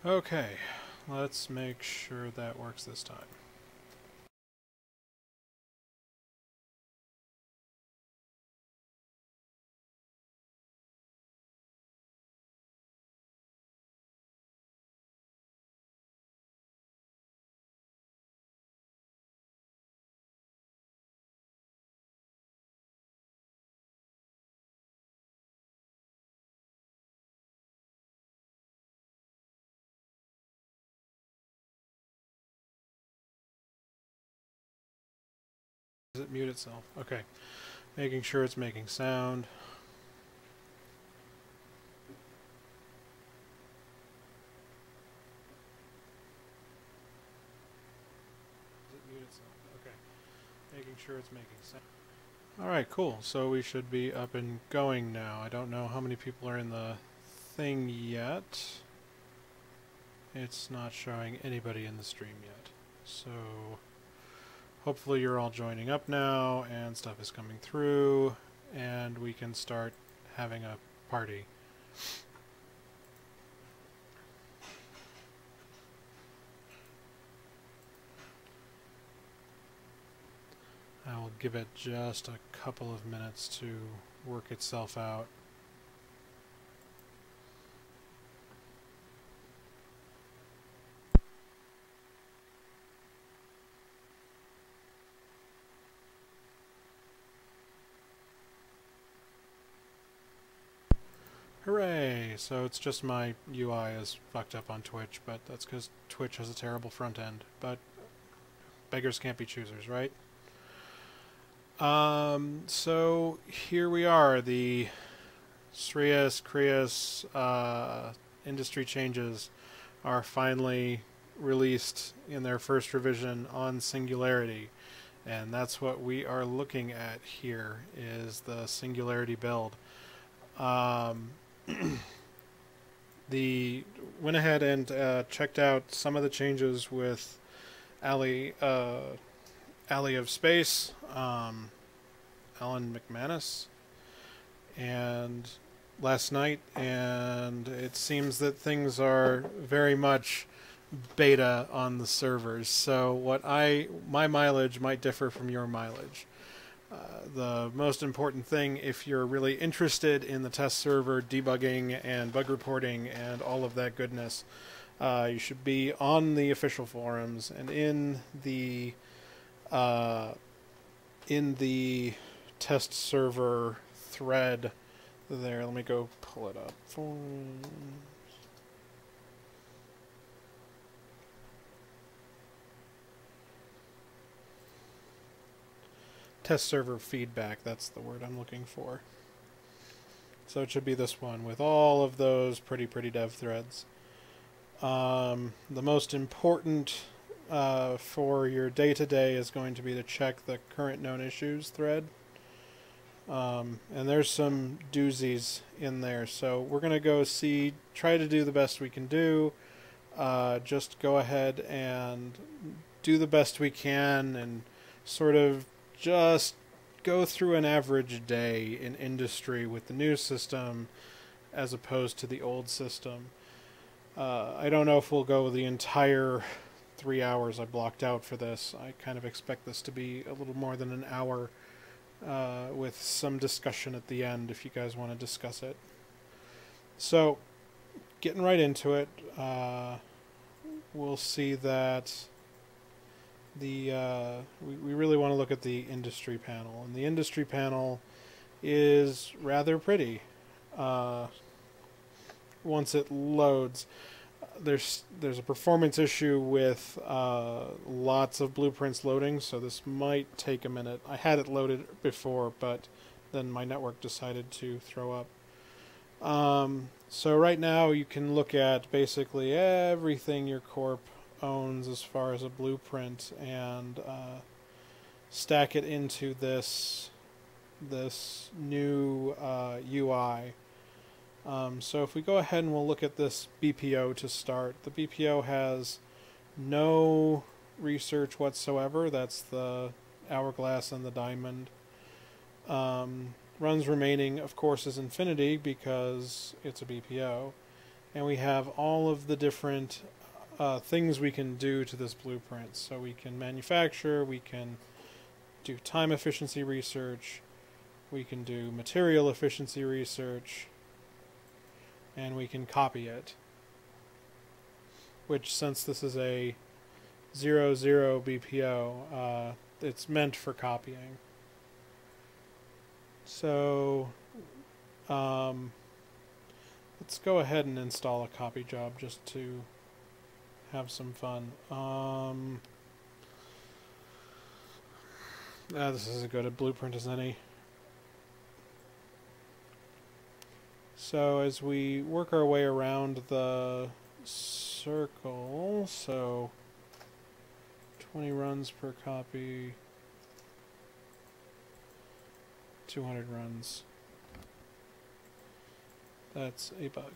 Okay, let's make sure that works this time. Does it mute itself? Okay. Making sure it's making sound. Does it mute itself? Okay. Making sure it's making sound. Alright, cool. So we should be up and going now. I don't know how many people are in the thing yet. It's not showing anybody in the stream yet. So hopefully you're all joining up now and stuff is coming through and we can start having a party. I will give it just a couple of minutes to work itself out. Hooray! So it's just my UI is fucked up on Twitch, but that's because Twitch has a terrible front end. But beggars can't be choosers, right? So here we are, the Crius industry changes are finally released in their first revision on Singularity. And that's what we are looking at here, is the Singularity build. Went ahead and checked out some of the changes with Alley of Space, Alan McManus, and last night, and it seems that things are very much beta on the servers. So my mileage might differ from your mileage. The most important thing, if you're really interested in the test server debugging and bug reporting and all of that goodness, you should be on the official forums and in the test server thread there. Let me go pull it up. Test server feedback, that's the word I'm looking for. So it should be this one with all of those pretty dev threads. The most important for your day-to-day is going to be to check the current known issues thread. And there's some doozies in there, so we're going to go try to do the best we can do. Just go ahead and do the best we can and sort of just go through an average day in industry with the new system as opposed to the old system. I don't know if we'll go the entire 3 hours I blocked out for this. I kind of expect this to be a little more than an hour with some discussion at the end if you guys want to discuss it. So, getting right into it, we'll see that we really want to look at the industry panel, and the industry panel is rather pretty once it loads. There's a performance issue with lots of blueprints loading, so this might take a minute. I had it loaded before, but then my network decided to throw up. So right now you can look at basically everything your corp owns as far as a blueprint and stack it into this new UI. So if we go ahead and we'll look at this BPO to start. The BPO has no research whatsoever. That's the hourglass and the diamond. Runs remaining, of course, is infinity because it's a BPO. and we have all of the different things we can do to this blueprint. So we can manufacture, we can do time efficiency research, we can do material efficiency research, and we can copy it. Which, since this is a 00 BPO, it's meant for copying. So, let's go ahead and install a copy job just to have some fun. This is as good a blueprint as any. So as we work our way around the circle, so 20 runs per copy, 200 runs. That's a bug.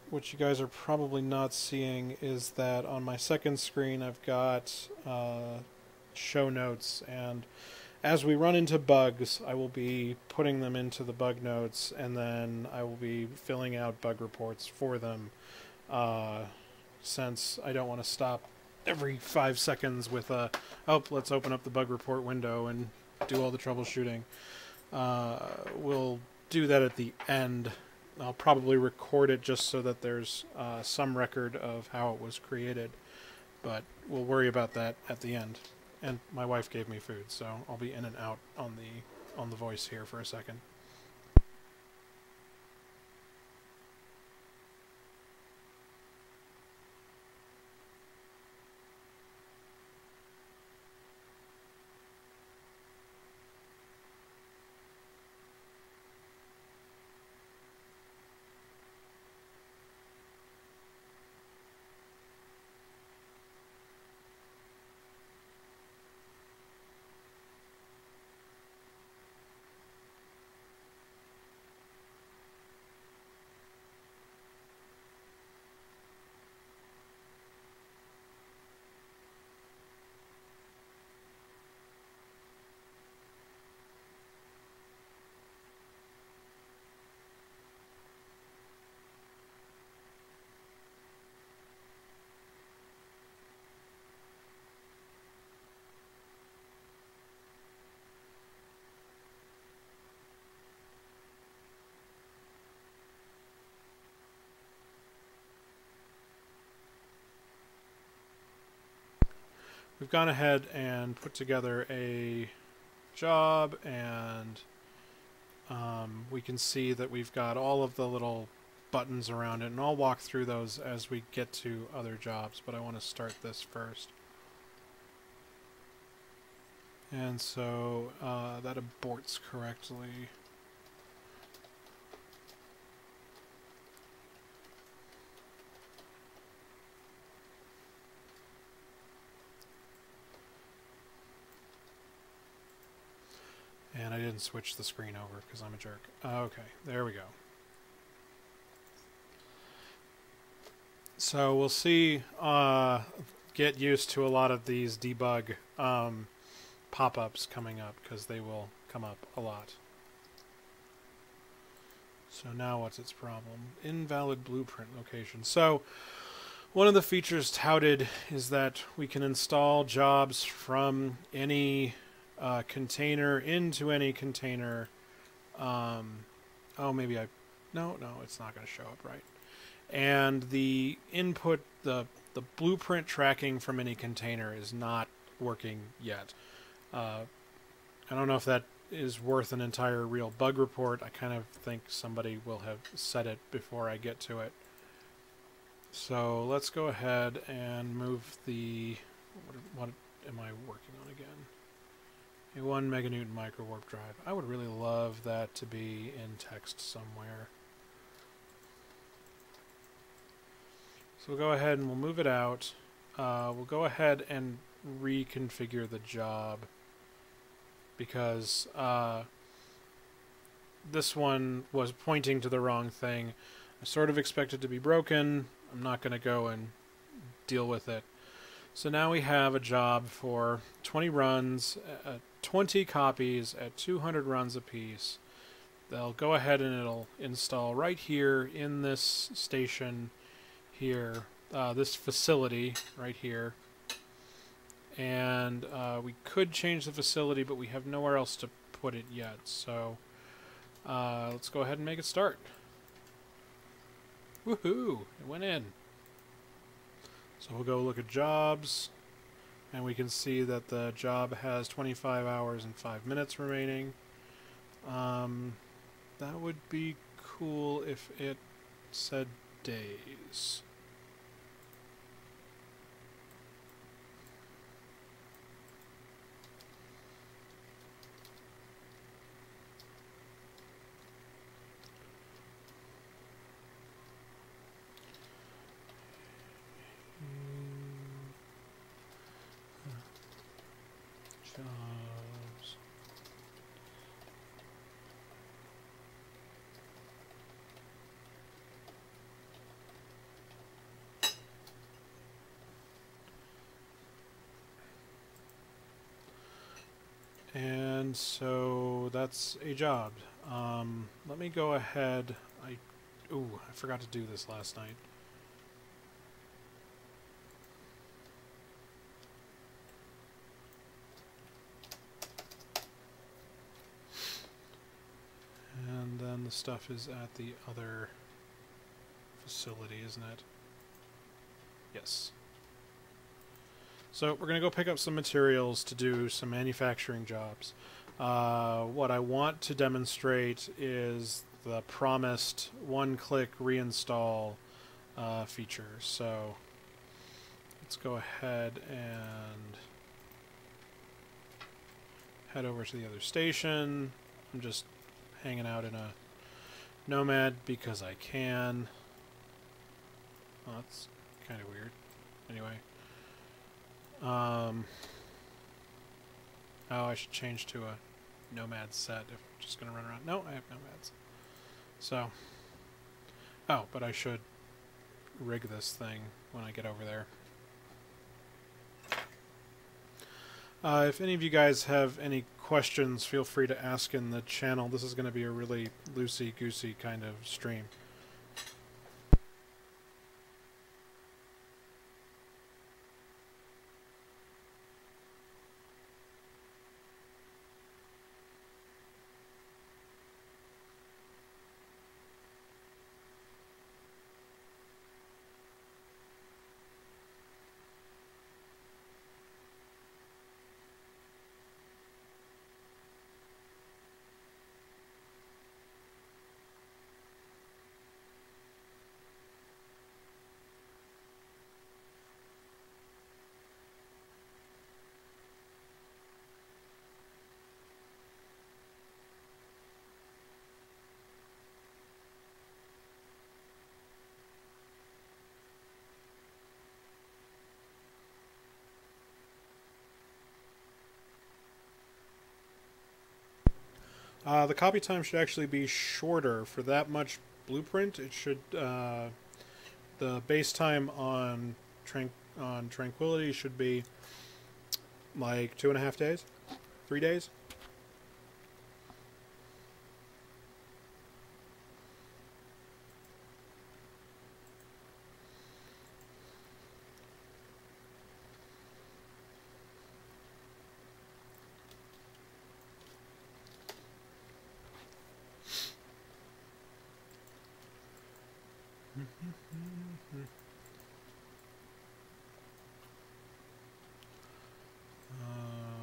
What you guys are probably not seeing is that on my second screen I've got show notes, and as we run into bugs I will be putting them into the bug notes, and then I will be filling out bug reports for them, since I don't want to stop every 5 seconds with a, oh, let's open up the bug report window and do all the troubleshooting. We'll do that at the end. I'll probably record it just so that there's some record of how it was created, but we'll worry about that at the end. And my wife gave me food, so I'll be in and out on the voice here for a second. We've gone ahead and put together a job, and we can see that we've got all of the little buttons around it, and I'll walk through those as we get to other jobs, but I want to start this first. And so that aborts correctly. And I didn't switch the screen over because I'm a jerk. Okay, there we go. So we'll see, get used to a lot of these debug pop-ups coming up, because they will come up a lot. So now what's its problem? Invalid blueprint location. So one of the features touted is that we can install jobs from any container into any container. Oh, maybe no, it's not going to show up right. And the input, the blueprint tracking from any container is not working yet. I don't know if that is worth an entire real bug report. I kind of think somebody will have said it before I get to it. So let's go ahead and move the, what am I working on again? A 1 meganewton micro warp drive. I would really love that to be in text somewhere. So we'll go ahead and we'll move it out. We'll go ahead and reconfigure the job, because this one was pointing to the wrong thing. I sort of expect it to be broken. I'm not going to go and deal with it. So now we have a job for 20 runs, 20 copies at 200 runs apiece. They'll go ahead and it'll install right here in this station here, this facility right here. And we could change the facility, but we have nowhere else to put it yet. So let's go ahead and make it start. Woohoo! It went in. So we'll go look at jobs, and we can see that the job has 25 hours and 5 minutes remaining. That would be cool if it said days. Jobs. And so that's a job. Let me go ahead. I forgot to do this last night. And then the stuff is at the other facility, isn't it? Yes. So we're going to go pick up some materials to do some manufacturing jobs. What I want to demonstrate is the promised one-click reinstall feature. So let's go ahead and head over to the other station. I'm just hanging out in a Nomad because I can. Oh, that's kind of weird. Anyway. Oh, I should change to a Nomad set if I'm just going to run around. No, I have Nomads. So, oh, but I should rig this thing when I get over there. If any of you guys have any questions, feel free to ask in the channel. This is going to be a really loosey-goosey kind of stream. The copy time should actually be shorter for that much blueprint. It should the base time on Tranquility should be like 2.5 days, 3 days.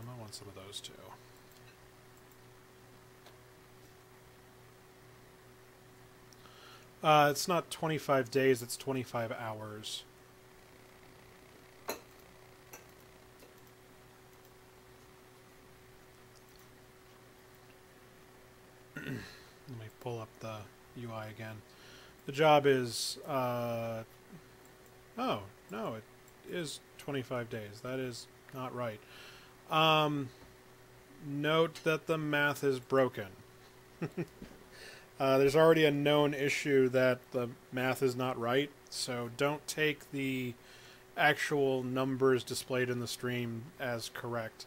I want some of those too. It's not 25 days, it's 25 hours. Let me pull up the UI again. The job is, oh, no, it is 25 days. That is not right. Note that the math is broken. There's already a known issue that the math is not right, so don't take the actual numbers displayed in the stream as correct.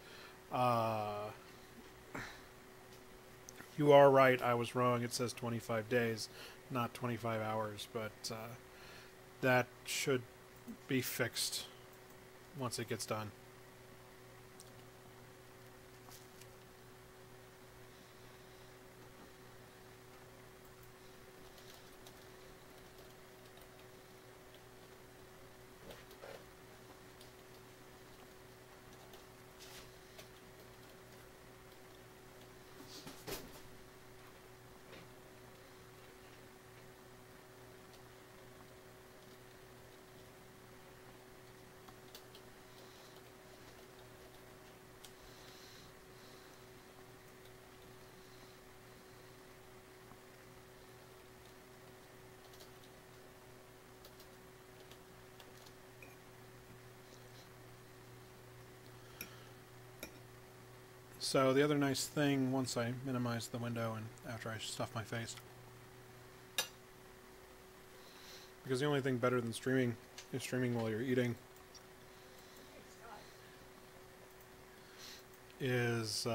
You are right, I was wrong. It says 25 days, not 25 hours, but that should be fixed once it gets done. So the other nice thing, once I minimize the window and after I stuff my face, because the only thing better than streaming is streaming while you're eating, is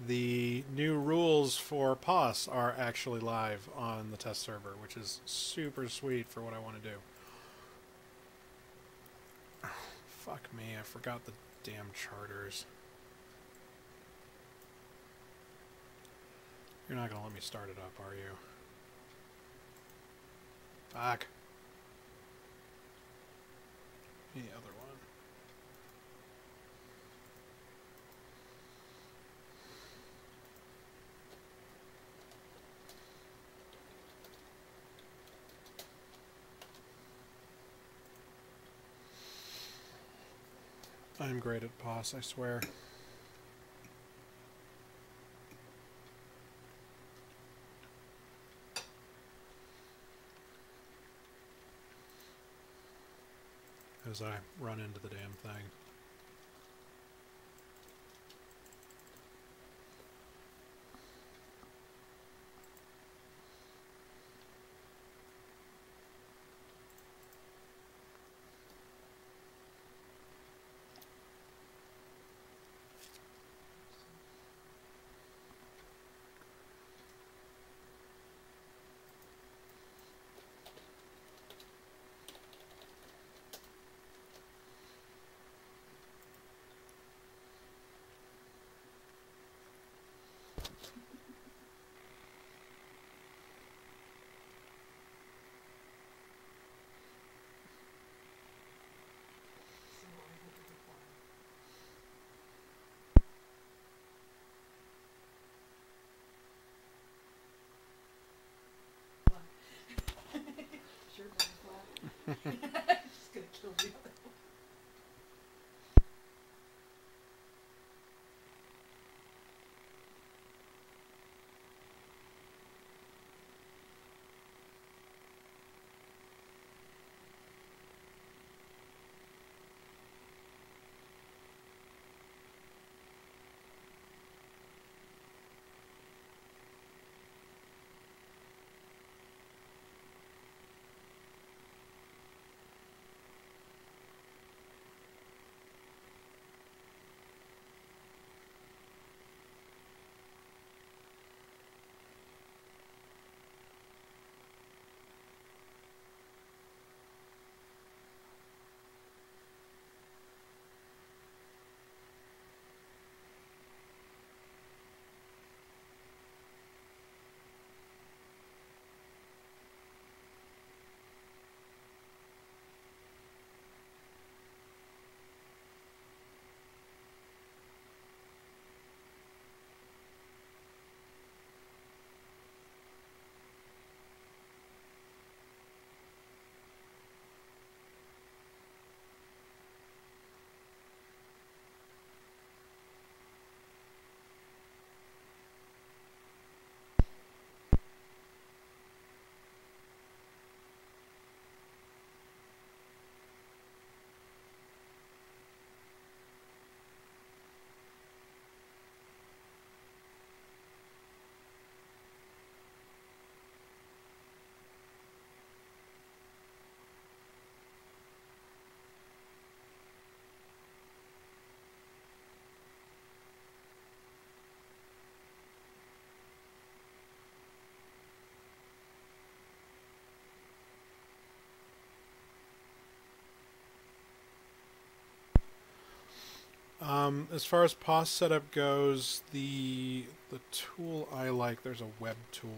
the new rules for POS are actually live on the test server, which is super sweet for what I want to do. Oh, fuck me, I forgot the damn charters. You're not going to let me start it up, are you? Fuck. The other one. I'm great at POS, I swear. As I run into the damn thing. Just gonna kill you. As far as POS setup goes, the tool I like, there's a web tool.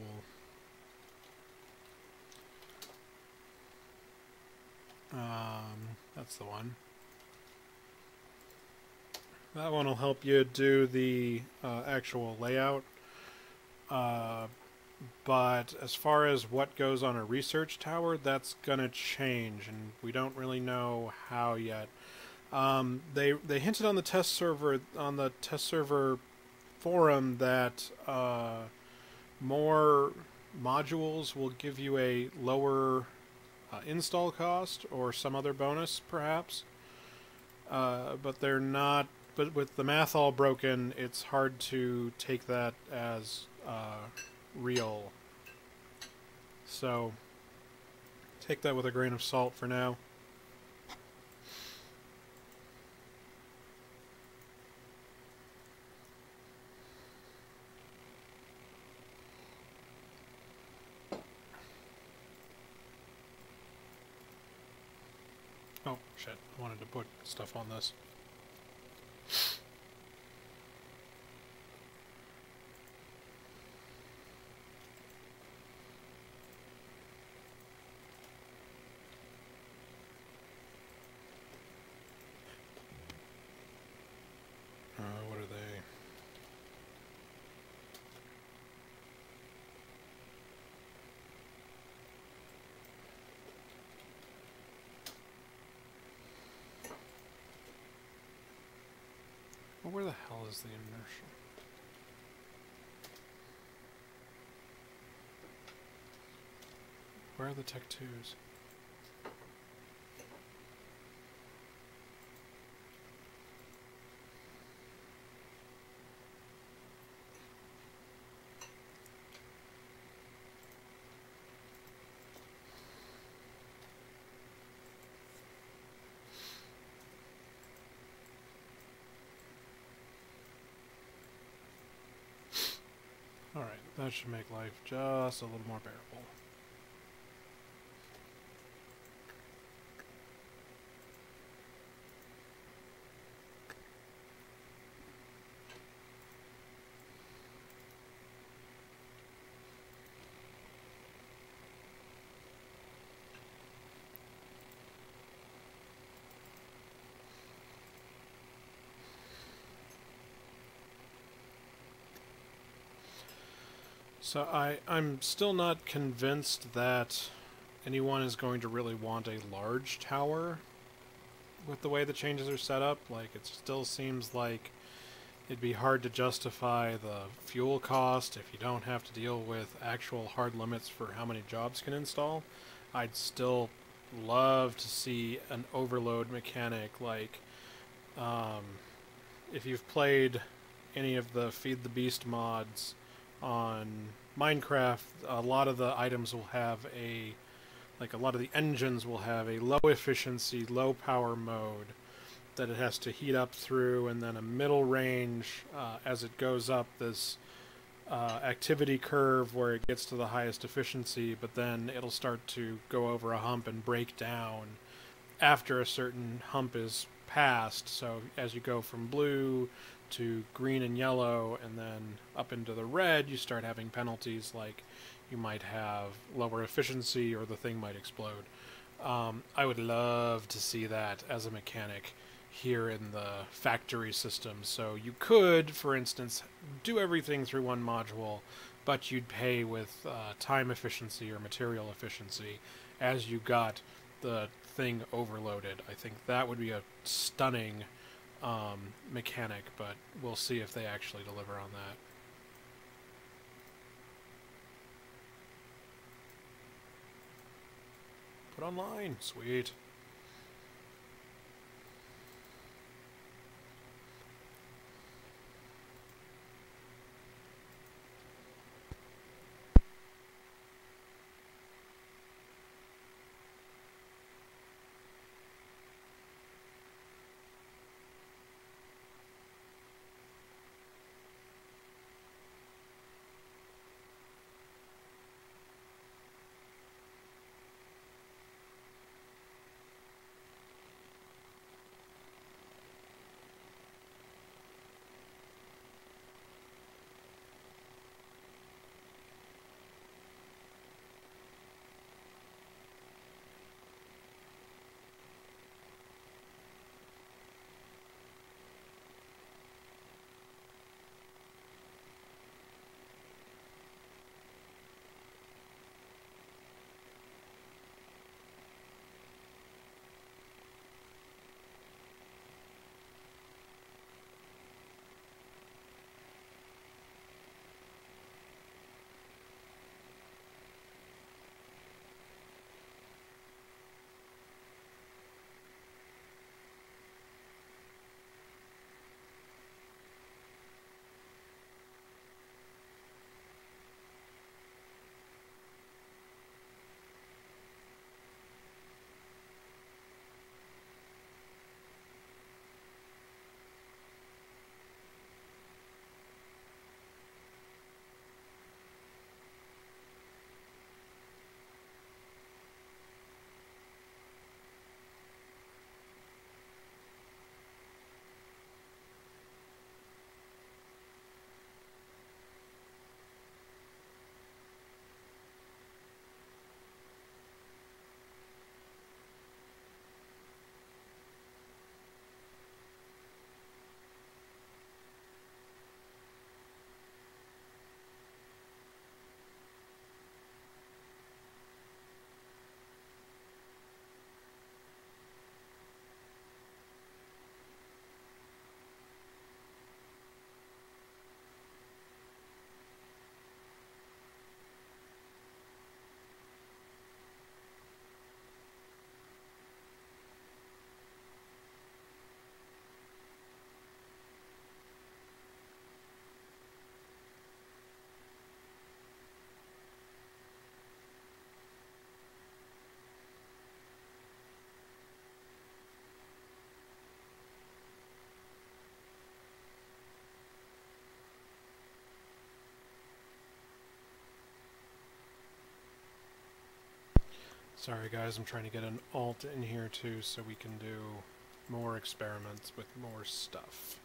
That's the one. That one will help you do the actual layout. But as far as what goes on a research tower, that's gonna change, and we don't really know how yet. They hinted on the test server forum that more modules will give you a lower install cost or some other bonus, perhaps. But they're not. But with the math all broken, it's hard to take that as real. So take that with a grain of salt for now. Oh, shit. I wanted to put stuff on this. What are they? Well, where the hell is the inertia? Where are the Tech 2s? Alright, that should make life just a little more bearable. So I'm still not convinced that anyone is going to really want a large tower with the way the changes are set up. Like, it still seems like it'd be hard to justify the fuel cost if you don't have to deal with actual hard limits for how many jobs can install. I'd still love to see an overload mechanic, like if you've played any of the Feed the Beast mods on Minecraft, a lot of the items will have a lot of the engines will have a low efficiency, low power mode that it has to heat up through, and then a middle range as it goes up this activity curve where it gets to the highest efficiency, but then it'll start to go over a hump and break down after a certain hump is passed. So as you go from blue to green and yellow and then up into the red, you start having penalties, like you might have lower efficiency or the thing might explode. I would love to see that as a mechanic here in the factory system. So you could, for instance, do everything through one module, but you'd pay with time efficiency or material efficiency as you got the thing overloaded. I think that would be a stunning mechanic, but we'll see if they actually deliver on that. Put online. Sweet. Sorry guys, I'm trying to get an alt in here too so we can do more experiments with more stuff.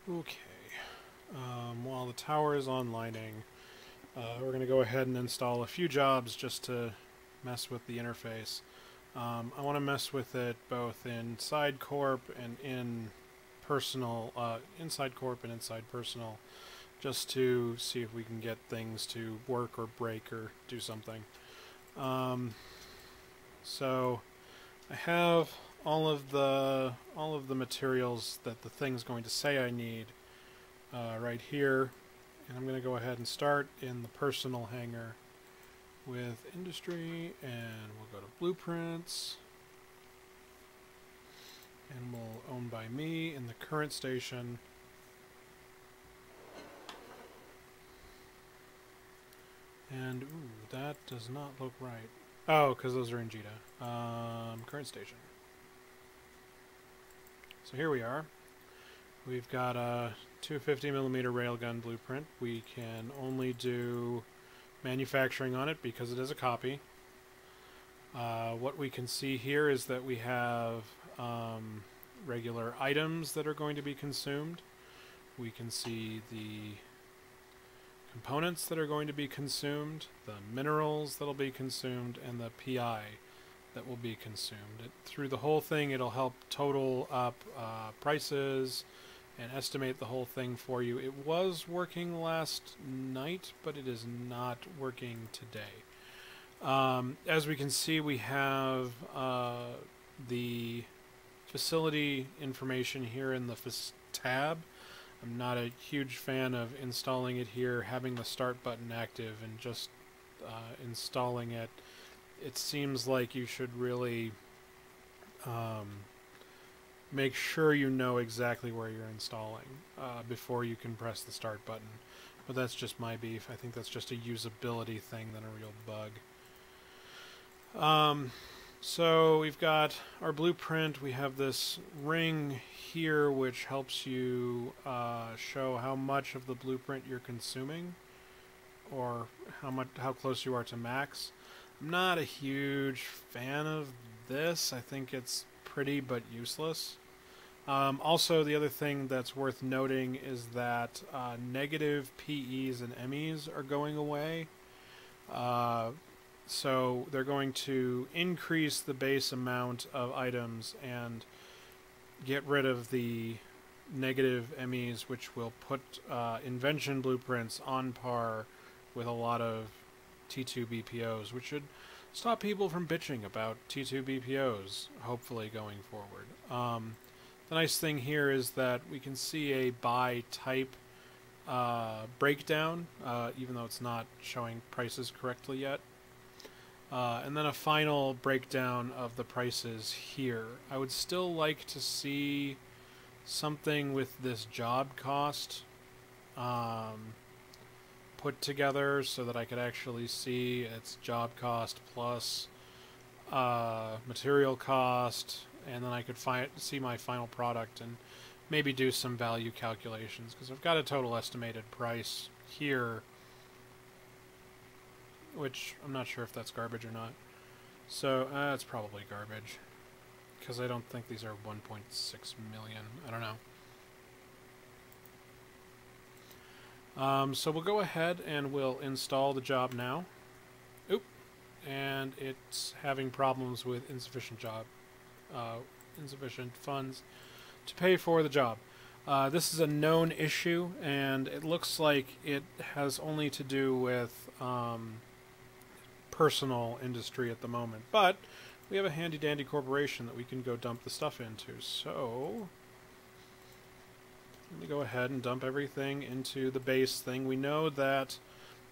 Okay, while the tower is onlining, we're going to go ahead and install a few jobs just to mess with the interface. I want to mess with it both inside corp and in personal, inside corp and inside personal, just to see if we can get things to work or break or do something. So I have all of the materials that the thing's going to say I need right here, and I'm going to go ahead and start in the personal hangar with industry, and we'll go to blueprints, and we'll own by me in the current station. And ooh, that does not look right. Oh, because those are in JITA. Current station. So here we are. We've got a 250mm railgun blueprint. We can only do manufacturing on it because it is a copy. What we can see here is that we have regular items that are going to be consumed. We can see the components that are going to be consumed, the minerals that will be consumed, and the PI that will be consumed. Through the whole thing, it'll help total up prices and estimate the whole thing for you. It was working last night, but it is not working today. As we can see, we have the facility information here in the tab. I'm not a huge fan of installing it here, having the start button active and just installing it. It seems like you should really make sure you know exactly where you're installing before you can press the start button. But that's just my beef. I think that's just a usability thing than a real bug. So we've got our blueprint. We have this ring here which helps you show how much of the blueprint you're consuming, or how close you are to max. I'm not a huge fan of this. I think it's pretty but useless. Also, the other thing that's worth noting is that negative PEs and MEs are going away. So they're going to increase the base amount of items and get rid of the negative MEs, which will put Invention blueprints on par with a lot of T2 BPOs, which should stop people from bitching about T2 BPOs, hopefully, going forward. The nice thing here is that we can see a by type breakdown, even though it's not showing prices correctly yet. And then a final breakdown of the prices here. I would still like to see something with this job cost put together so that I could actually see its job cost plus material cost, and then I could see my final product and maybe do some value calculations, because I've got a total estimated price here, which I'm not sure if that's garbage or not. So it's probably garbage, because I don't think these are 1.6 million. I don't know. So we'll go ahead and we'll install the job now. Oop. And it's having problems with insufficient funds to pay for the job. This is a known issue, and it looks like it has only to do with personal industry at the moment. But we have a handy-dandy corporation that we can go dump the stuff into. So let me go ahead and dump everything into the base thing. We know that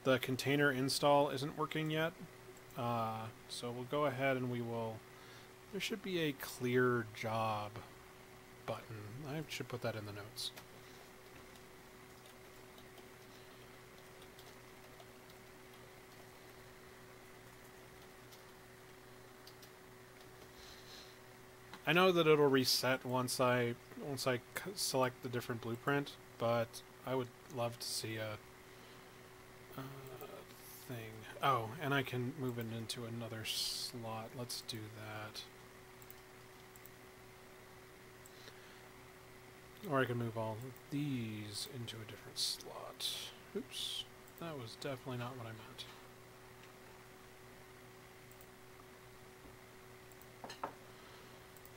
the container install isn't working yet. So we'll go ahead and we will... There should be a clear job button. I should put that in the notes. I know that it'll reset once I select the different blueprint, but I would love to see a thing. Oh, and I can move it into another slot. Let's do that. Or I can move all of these into a different slot. Oops, that was definitely not what I meant.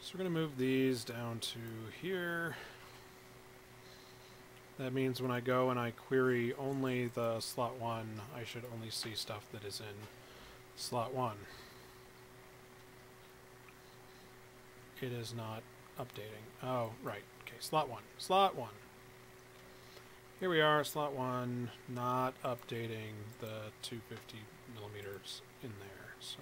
So we're going to move these down to here. That means when I go and I query only the slot 1, I should only see stuff that is in slot 1. It is not updating. Oh, right. Okay, slot 1. Slot 1. Here we are, slot 1, not updating the 250 millimeters in there, so...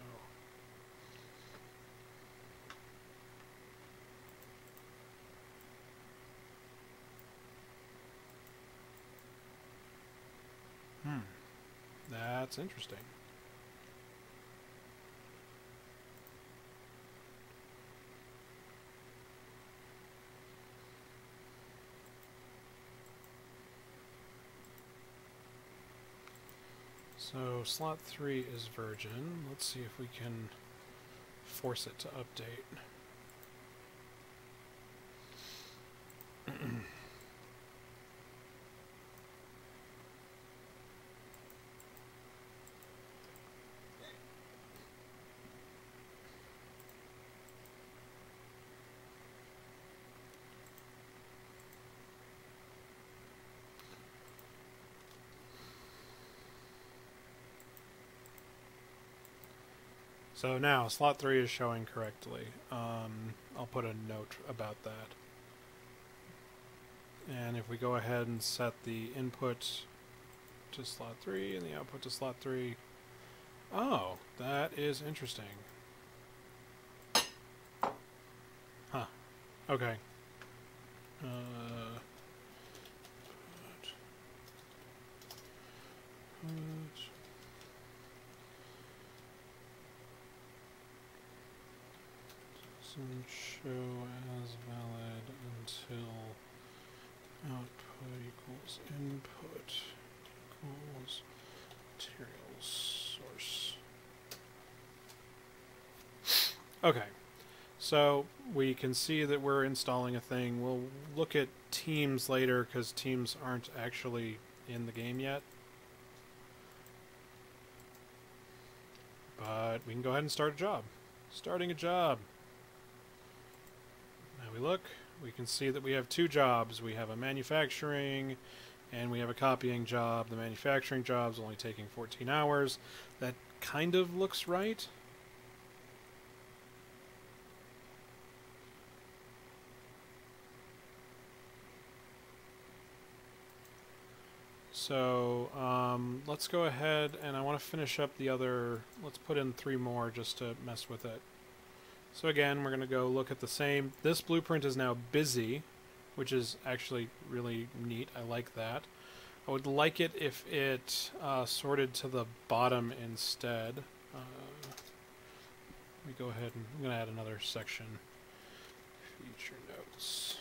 That's interesting. So slot 3 is virgin. Let's see if we can force it to update. So now, slot 3 is showing correctly. I'll put a note about that. And if we go ahead and set the input to slot 3 and the output to slot 3... Oh, that is interesting. Huh. Okay. Doesn't show as valid until output equals input equals materials source. Okay, so we can see that we're installing a thing. We'll look at teams later because teams aren't actually in the game yet. But we can go ahead and start a job. Starting a job. Now we look, we can see that we have two jobs. We have a manufacturing and we have a copying job. The manufacturing job's only taking 14 hours. That kind of looks right. So let's go ahead and I want to finish up the other, let's put in 3 more just to mess with it. So again, we're going to go look at the same, this blueprint is now busy, which is actually really neat. I like that. I would like it if it sorted to the bottom instead. Let me go ahead and I'm going to add another section. Feature notes.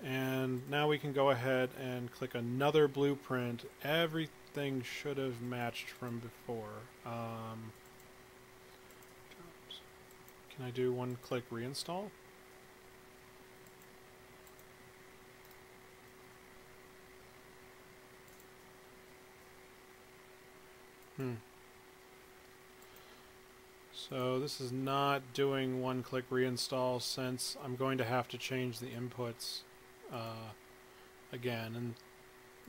And now we can go ahead and click another blueprint. Everything should have matched from before. Can I do one-click reinstall? So this is not doing one-click reinstall since I'm going to have to change the inputs again, and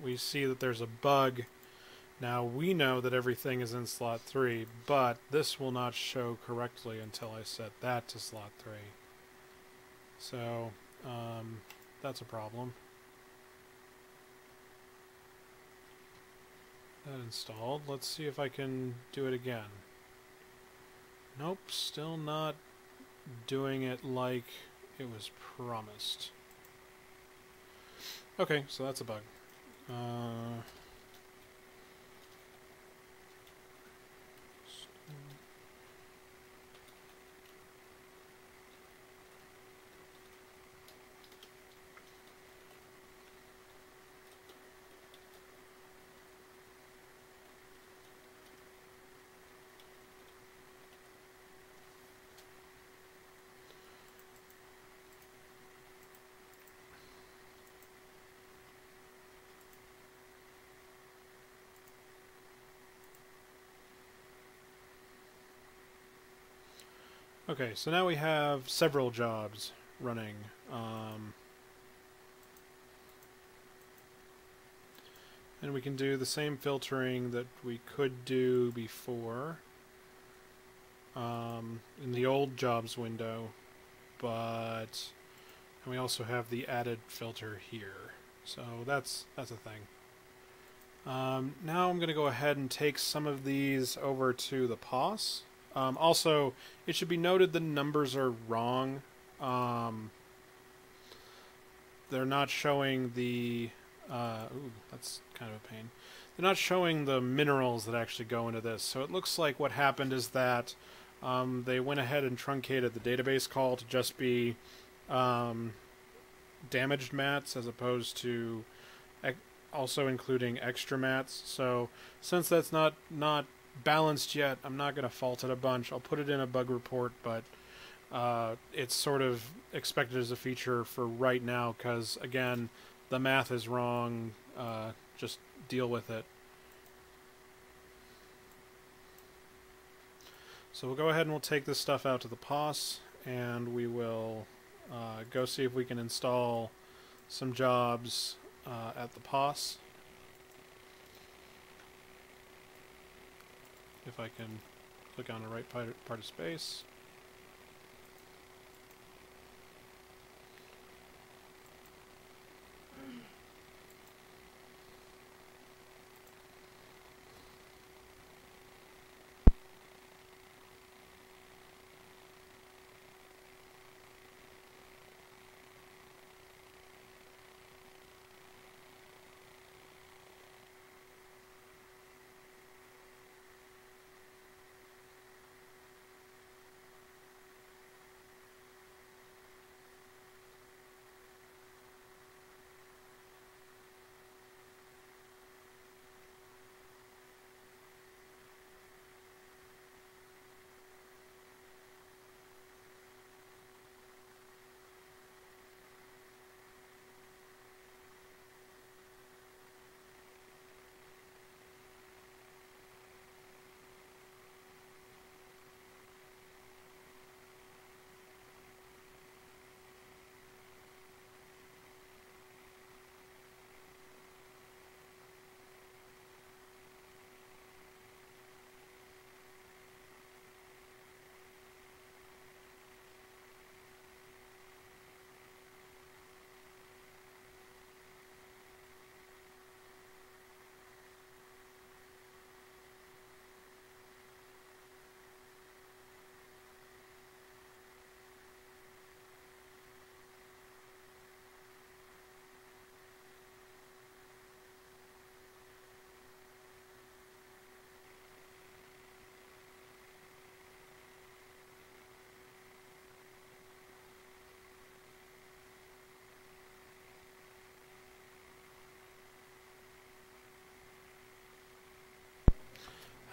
we see that there's a bug Now we know that everything is in slot 3, but this will not show correctly until I set that to slot 3. So, that's a problem. That installed. Let's see if I can do it again. Nope, still not doing it like it was promised. Okay, so that's a bug. Okay, so now we have several jobs running. And we can do the same filtering that we could do before in the old jobs window, but and we also have the added filter here. So that's a thing. Now I'm going to go ahead and take some of these over to the POS. Also, it should be noted the numbers are wrong. They're not showing the... ooh, that's kind of a pain. They're not showing the minerals that actually go into this. So it looks like what happened is that they went ahead and truncated the database call to just be damaged mats as opposed to also including extra mats. So since that's not balanced yet, I'm not going to fault it a bunch. I'll put it in a bug report, but it's sort of expected as a feature for right now because, again, the math is wrong. Just deal with it. So we'll go ahead and we'll take this stuff out to the POS, and we will go see if we can install some jobs at the POS. If I can click on the right part of space.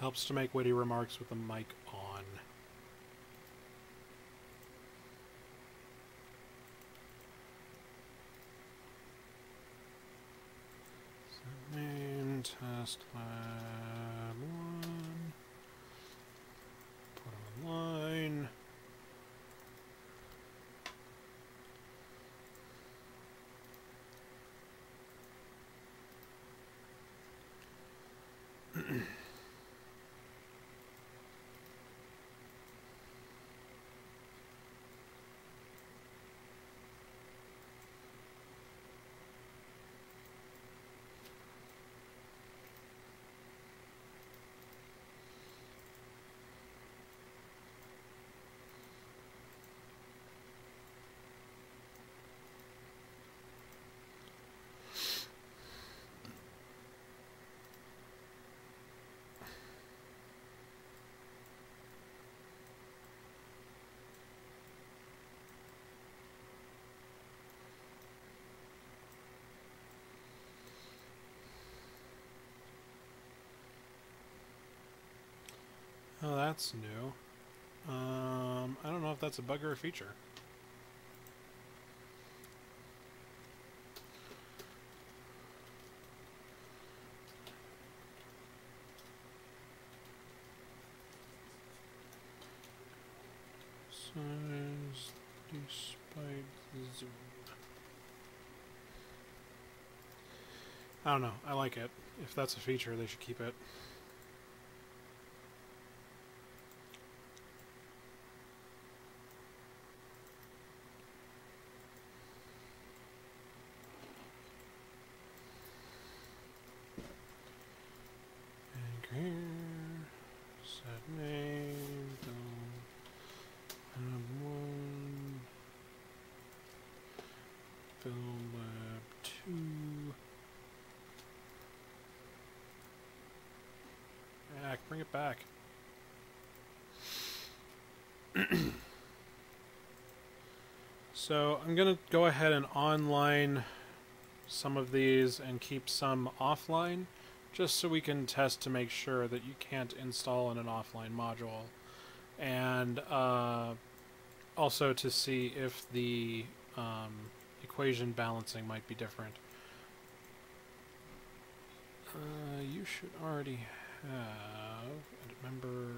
Helps to make witty remarks with the mic on. So main test lab 1. Put online. that's new. I don't know if that's a bug or a feature. Size despite zoom. I don't know. I like it. If that's a feature, they should keep it. And here, set name, one, build lab 2. Bring it back. So I'm going to go ahead and online some of these and keep some offline, just so we can test to make sure that you can't install in an offline module, and also to see if the equation balancing might be different. You should already have, I remember.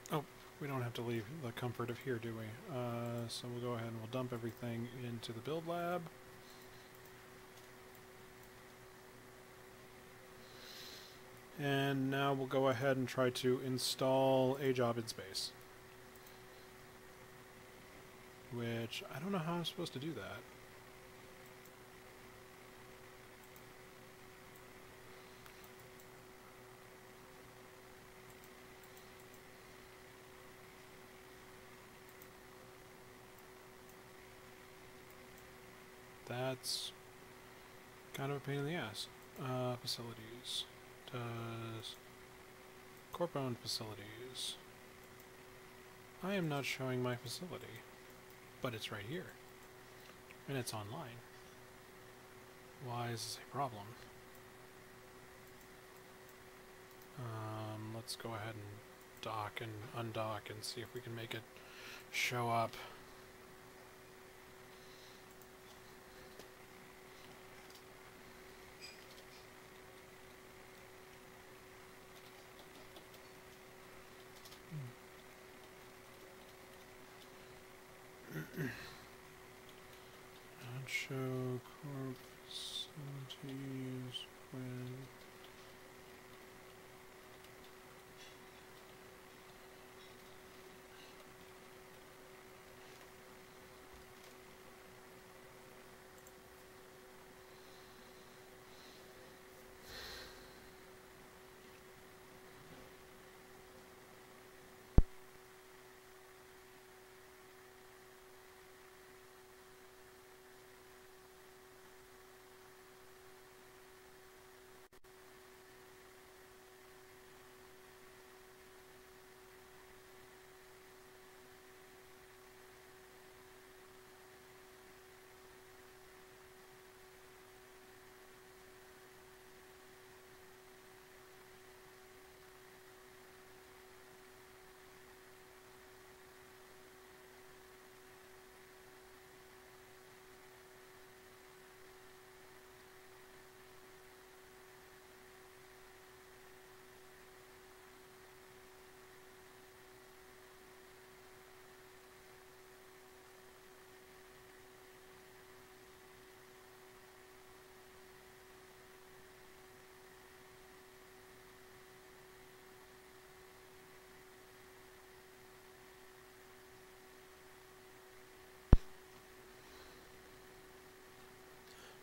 Oh, we don't have to leave the comfort of here, do we? So we'll go ahead and we'll dump everything into the build lab. And now we'll go ahead and try to install a job in space. Which, I don't know how I'm supposed to do that. That's kind of a pain in the ass. Facilities. Does corp-owned facilities. I am not showing my facility, but it's right here, and it's online. Why is this a problem? Let's go ahead and dock and undock and see if we can make it show up. Not show corp facilities when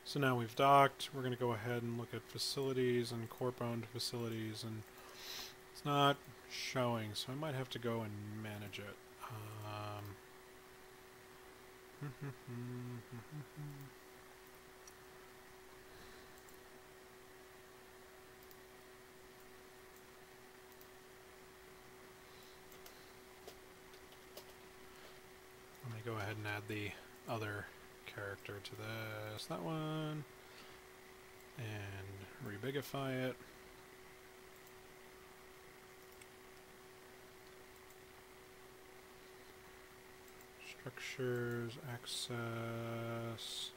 So now we've docked, we're going to go ahead and look at facilities and corp-owned facilities, and it's not showing, so I might have to go and manage it. Let me go ahead and add the other character to this, that one, and rebigify it. Structures, access.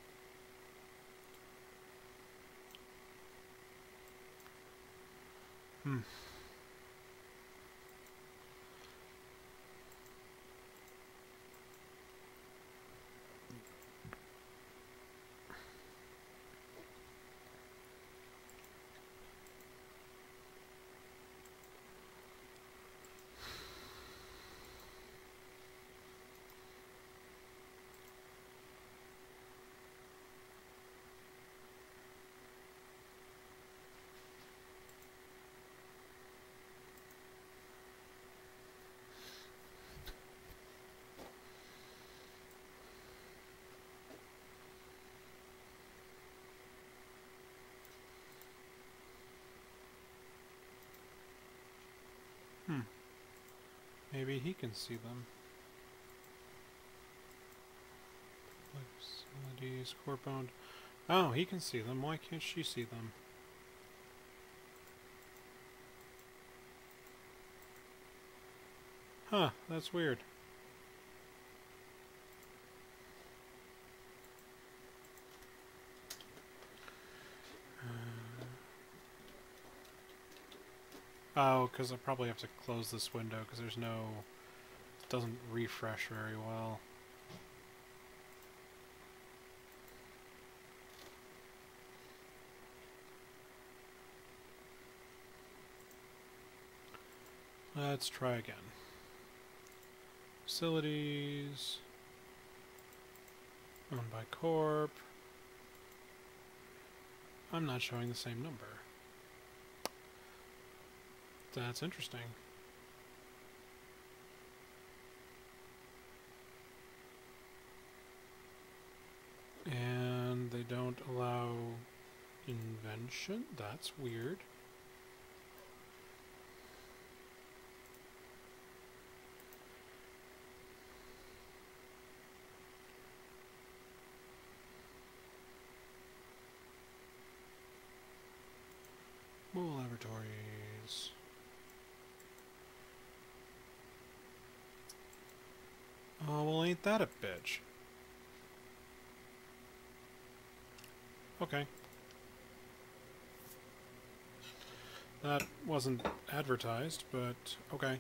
Maybe he can see them. Facilities, corp owned. Oh, he can see them. Why can't she see them? Huh, that's weird. Oh, because I probably have to close this window because there's no... It doesn't refresh very well. Let's try again. Facilities. Owned by corp. I'm not showing the same number. That's interesting. And they don't allow invention? That's weird. Mobile laboratories. Oh, well, ain't that a bitch? Okay. That wasn't advertised, but okay.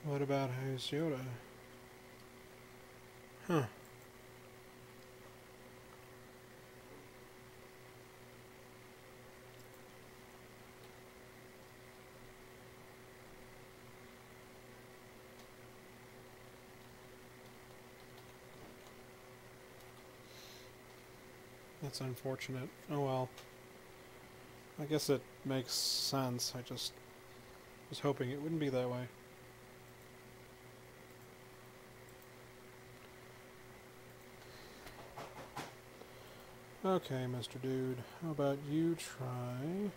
What about Hayasyoda? Huh. That's unfortunate. Oh well. I guess it makes sense. I just was hoping it wouldn't be that way. Okay, Mr. Dude. How about you try...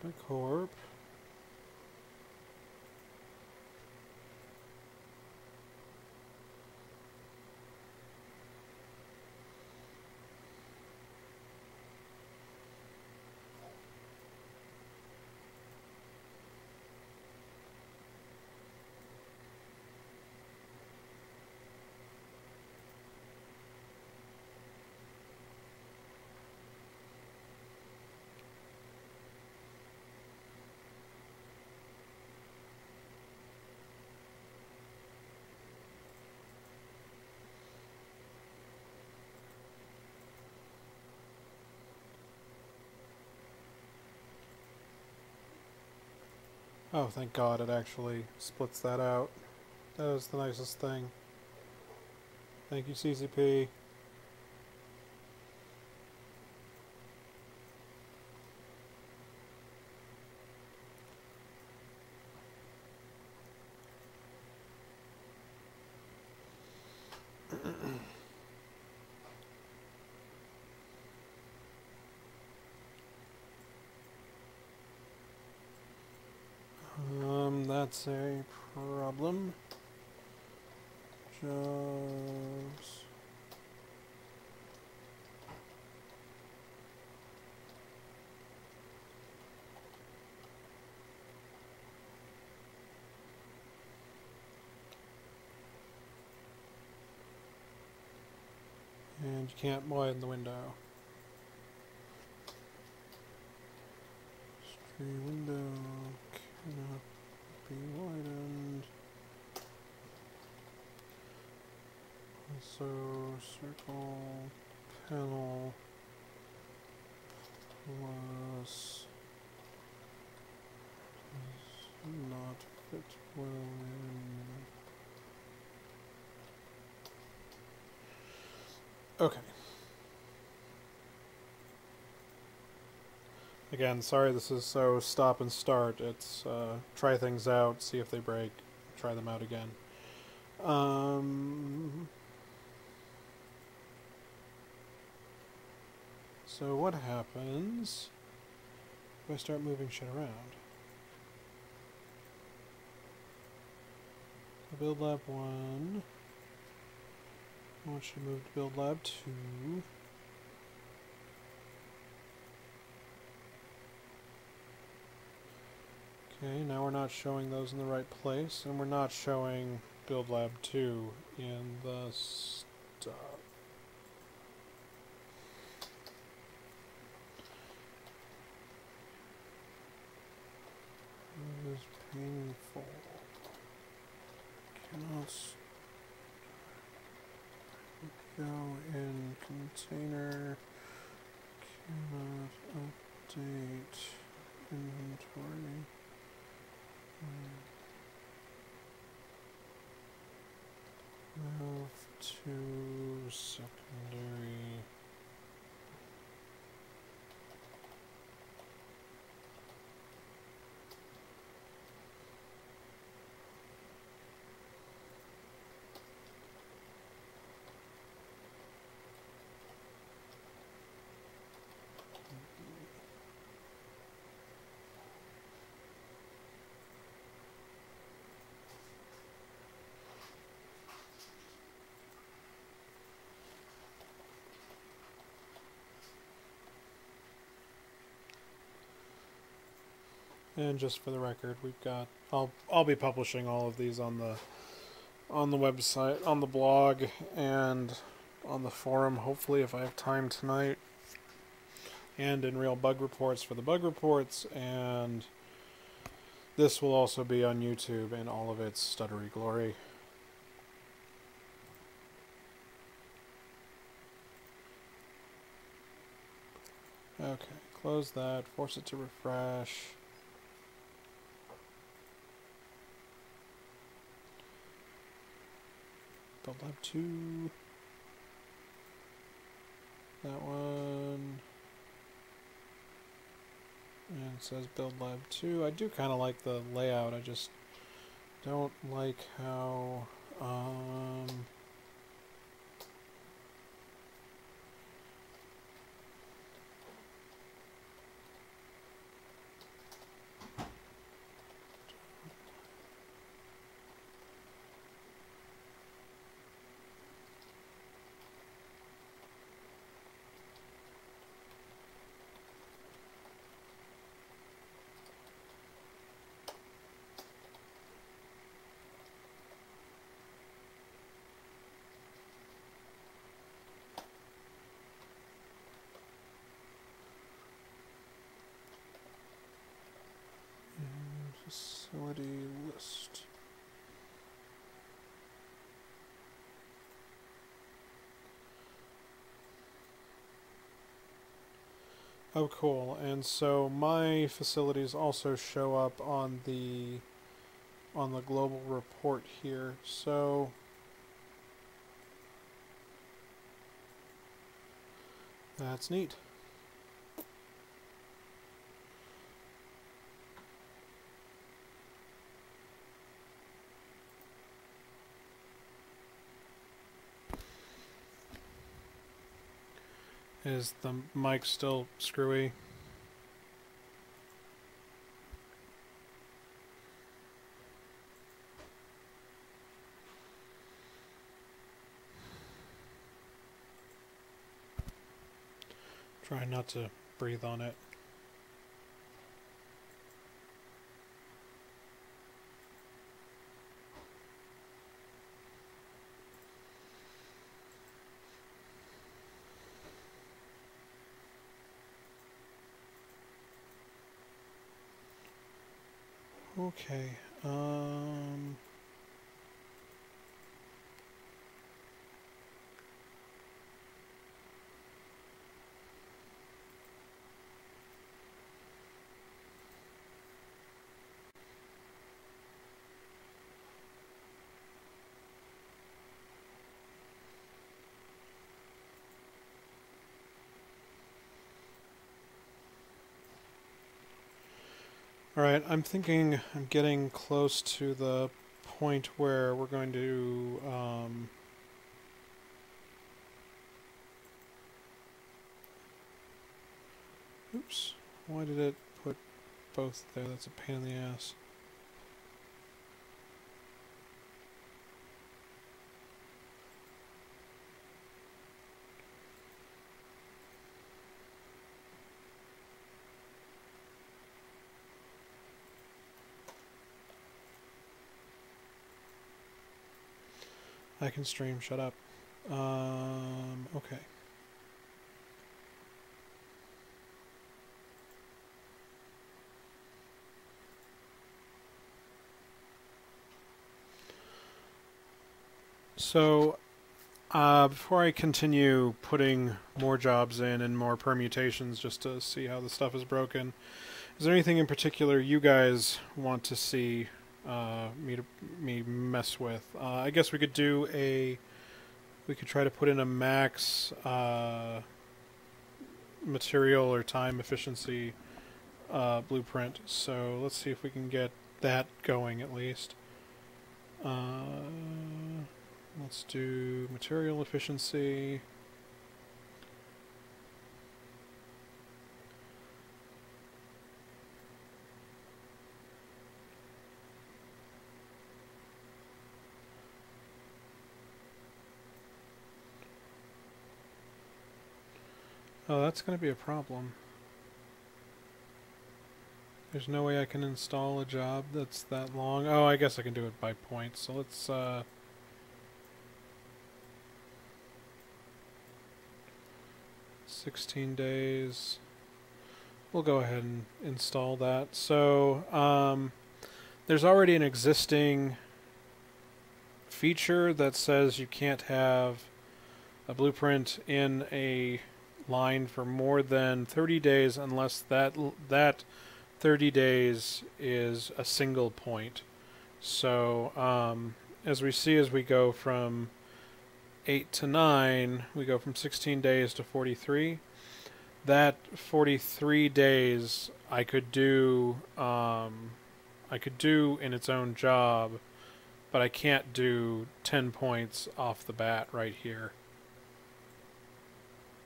the corp. Oh, thank God it actually splits that out. That was the nicest thing. Thank you, CCP. That's a problem. Jobs. And you can't widen the window. Stream window cannot be widened. Also, circle panel plus does not fit well in. Okay. Again, sorry this is so stop and start. It's try things out, see if they break, try them out again. So what happens if I start moving shit around? So build lab 1. I want you to move to build lab 2. Okay, now we're not showing those in the right place, and we're not showing build lab 2 in the stuff. This is painful. Cannot go in container. Cannot update inventory. Move to secondary. And just for the record, we've got I'll be publishing all of these on the website, on the blog, and on the forum, hopefully if I have time tonight. And in real bug reports for the bug reports, and this will also be on YouTube in all of its stuttery glory. Okay, close that, force it to refresh. Build lab 2. That one. And it says build lab 2. I do kind of like the layout. I just don't like how facility list. Oh, cool. And so my facilities also show up on the global report here. So that's neat. Is the mic still screwy? Try not to breathe on it. Okay. Alright, I'm thinking I'm getting close to the point where we're going to, oops, why did it put both there? That's a pain in the ass. I can stream, shut up. Okay. So, before I continue putting more jobs in and more permutations just to see how the stuff is broken, is there anything in particular you guys want to see me mess with? I guess we could do we could try to put in a max material or time efficiency blueprint. So let's see if we can get that going at least. Let's do material efficiency. Oh, that's going to be a problem. There's no way I can install a job that's that long. Oh, I guess I can do it by points. So let's 16 days. We'll go ahead and install that. So there's already an existing feature that says you can't have a blueprint in a line for more than 30 days unless that 30 days is a single point. So as we see, as we go from 8 to 9, we go from 16 days to 43. That 43 days I could do in its own job, but I can't do 10 points off the bat right here.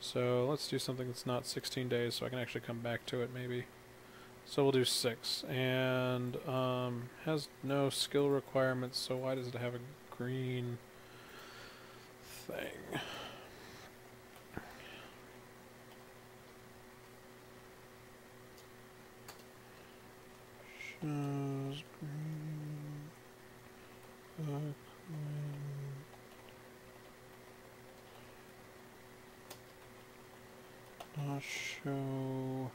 So let's do something that's not 16 days so I can actually come back to it maybe. So we'll do 6, and has no skill requirements, so why does it have a green thing? Shows green. Not show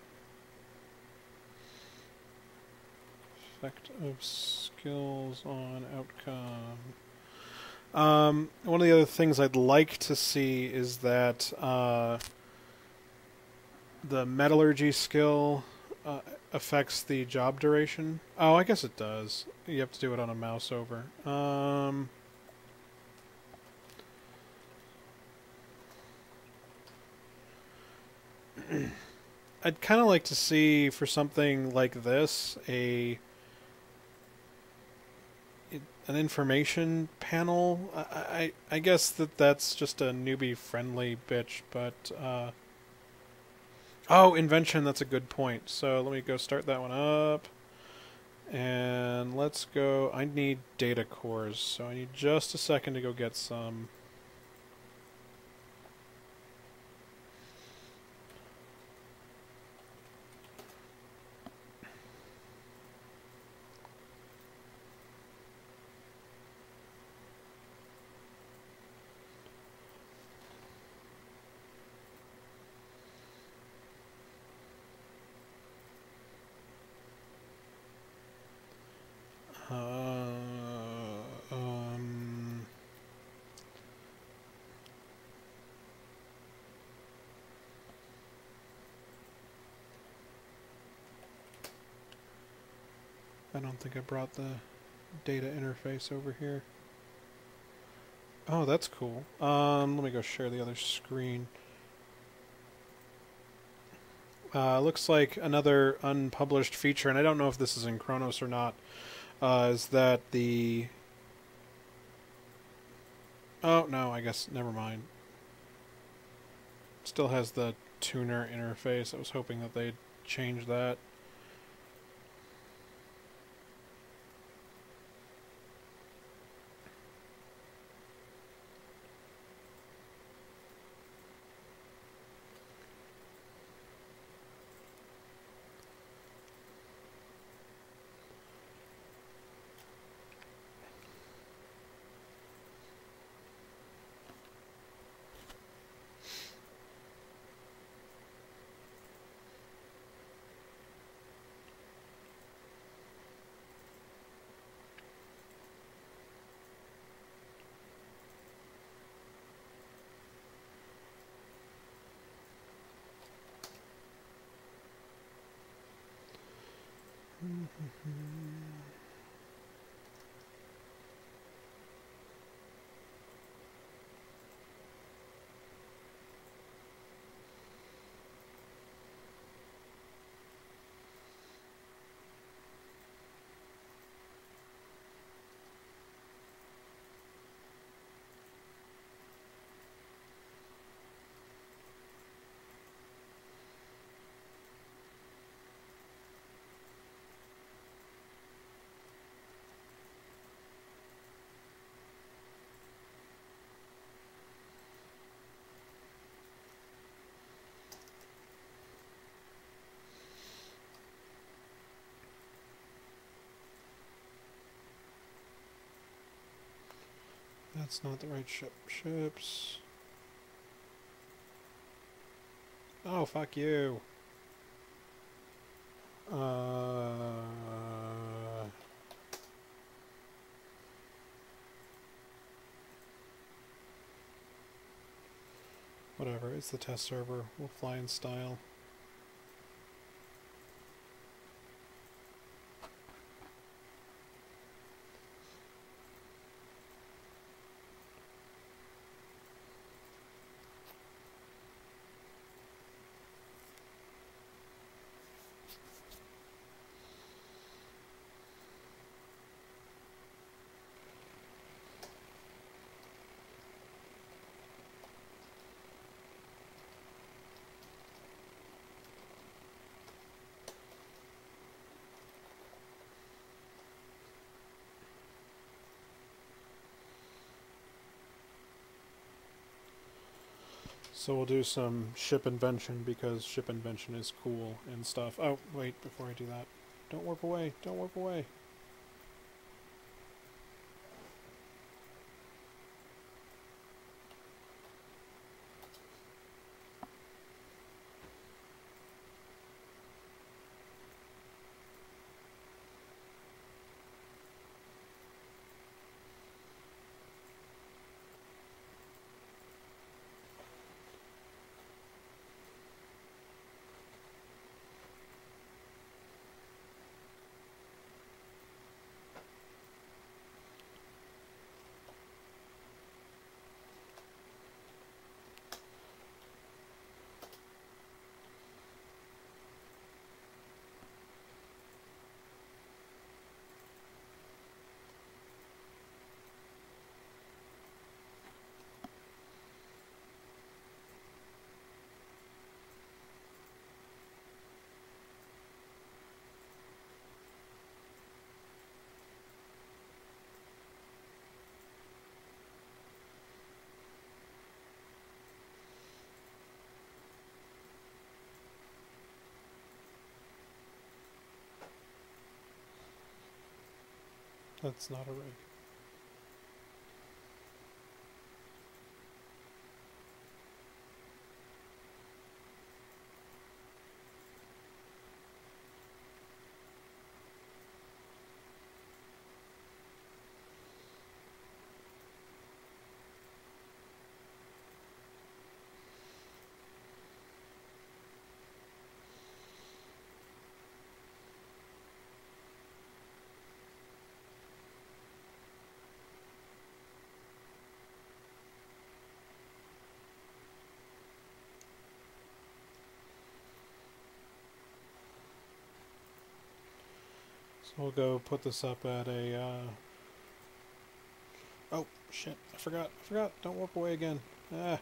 effect of skills on outcome. One of the other things I'd like to see is that the metallurgy skill affects the job duration. Oh, I guess it does. You have to do it on a mouse over. I'd kind of like to see for something like this an information panel. I guess that's just a newbie friendly bitch, but oh, invention, that's a good point. So let me go start that one up. And let's go. I need data cores, so I need just a second to go get some. I don't think I brought the data interface over here. Oh, that's cool. Let me go share the other screen. Looks like another unpublished feature, and I don't know if this is in Chronos or not, is that the... Oh, no, I guess, never mind. Still has the tuner interface. I was hoping that they'd change that. That's not the right ship. Ships. Oh, fuck you. Whatever, it's the test server. We'll fly in style. So we'll do some ship invention because ship invention is cool and stuff. Oh, wait, before I do that. Don't warp away. Don't warp away. That's not a rig. So we'll go put this up at a, oh, shit, I forgot, don't warp away again. Ah.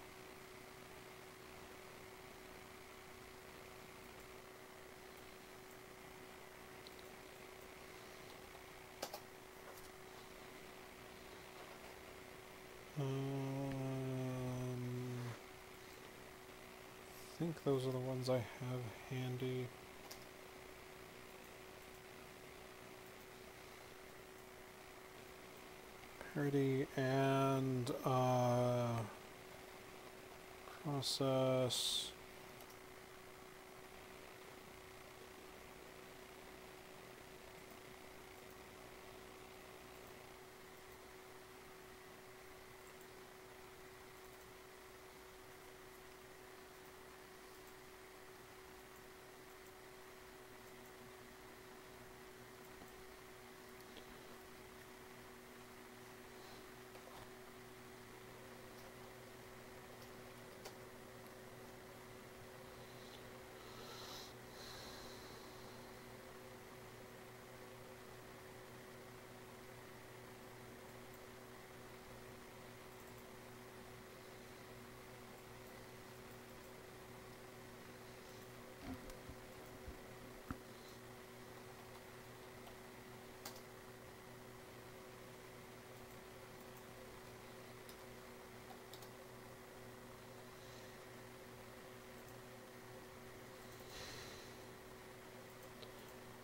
I think those are the ones I have handy. Parity and process.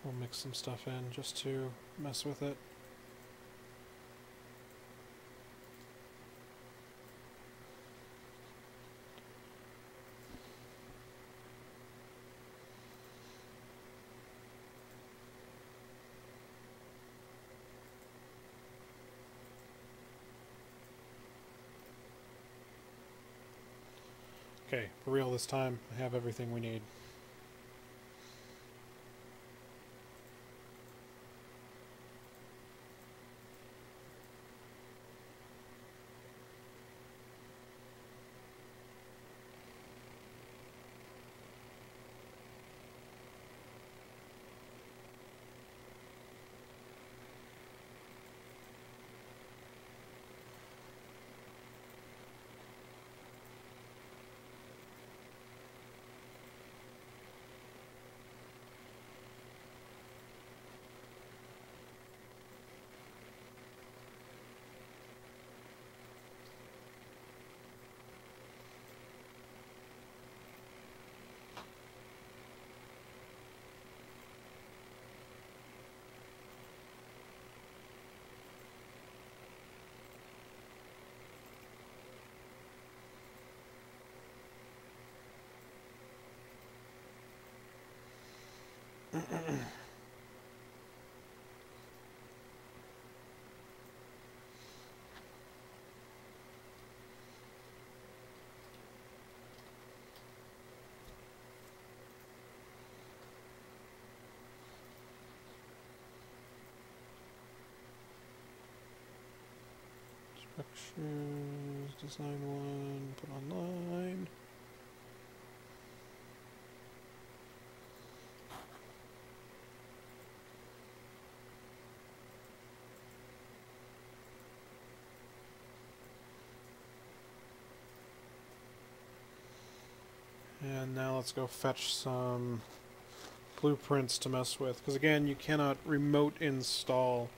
We'll mix some stuff in just to mess with it. Okay, for real this time, I have everything we need. Structures, design one, put online. And now let's go fetch some blueprints to mess with, because again, you cannot remote install.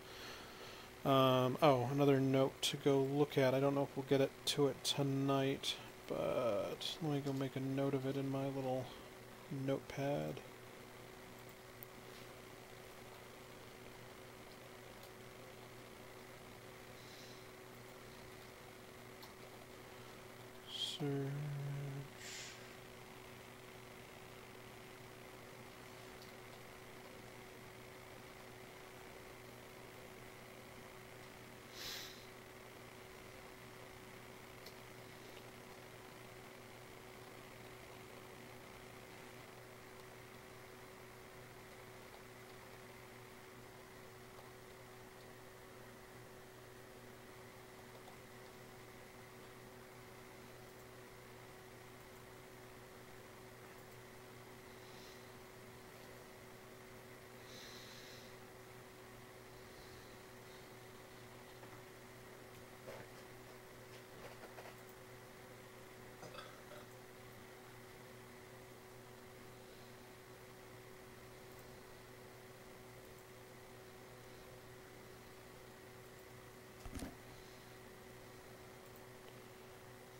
Oh, another note to go look at. I don't know if we'll get to it tonight, but let me go make a note of it in my little notepad.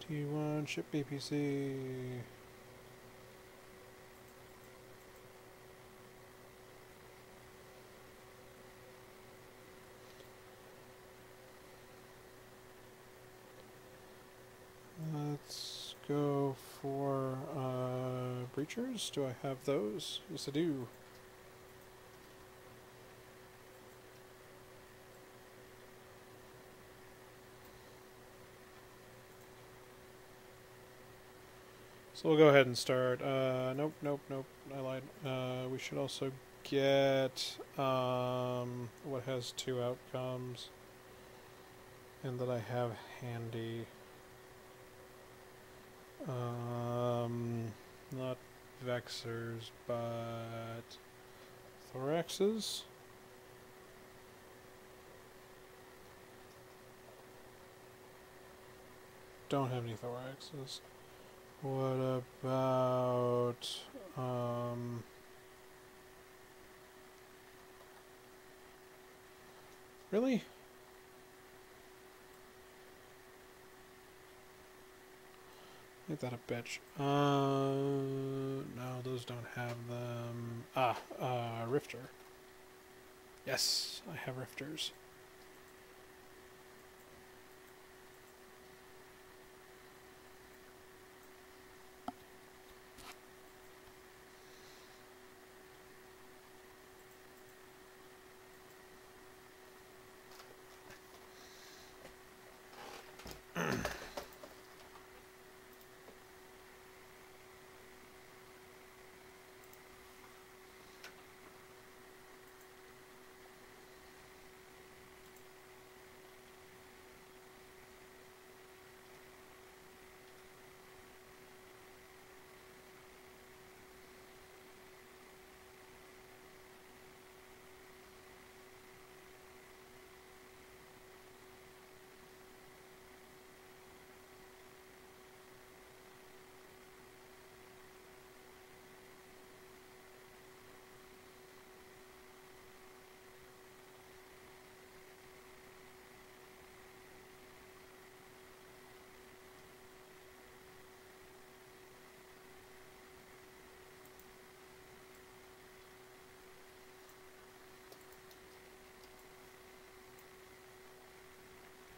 T1 ship BPC. Let's go for breachers. Do I have those? Yes, I do. So we'll go ahead and start. Nope. I lied. We should also get what has 2 outcomes and that I have handy. Not vexers, but thoraxes. Don't have any thoraxes. What about really? Ain't that a bitch? No, those don't have them. Rifter. Yes, I have rifters.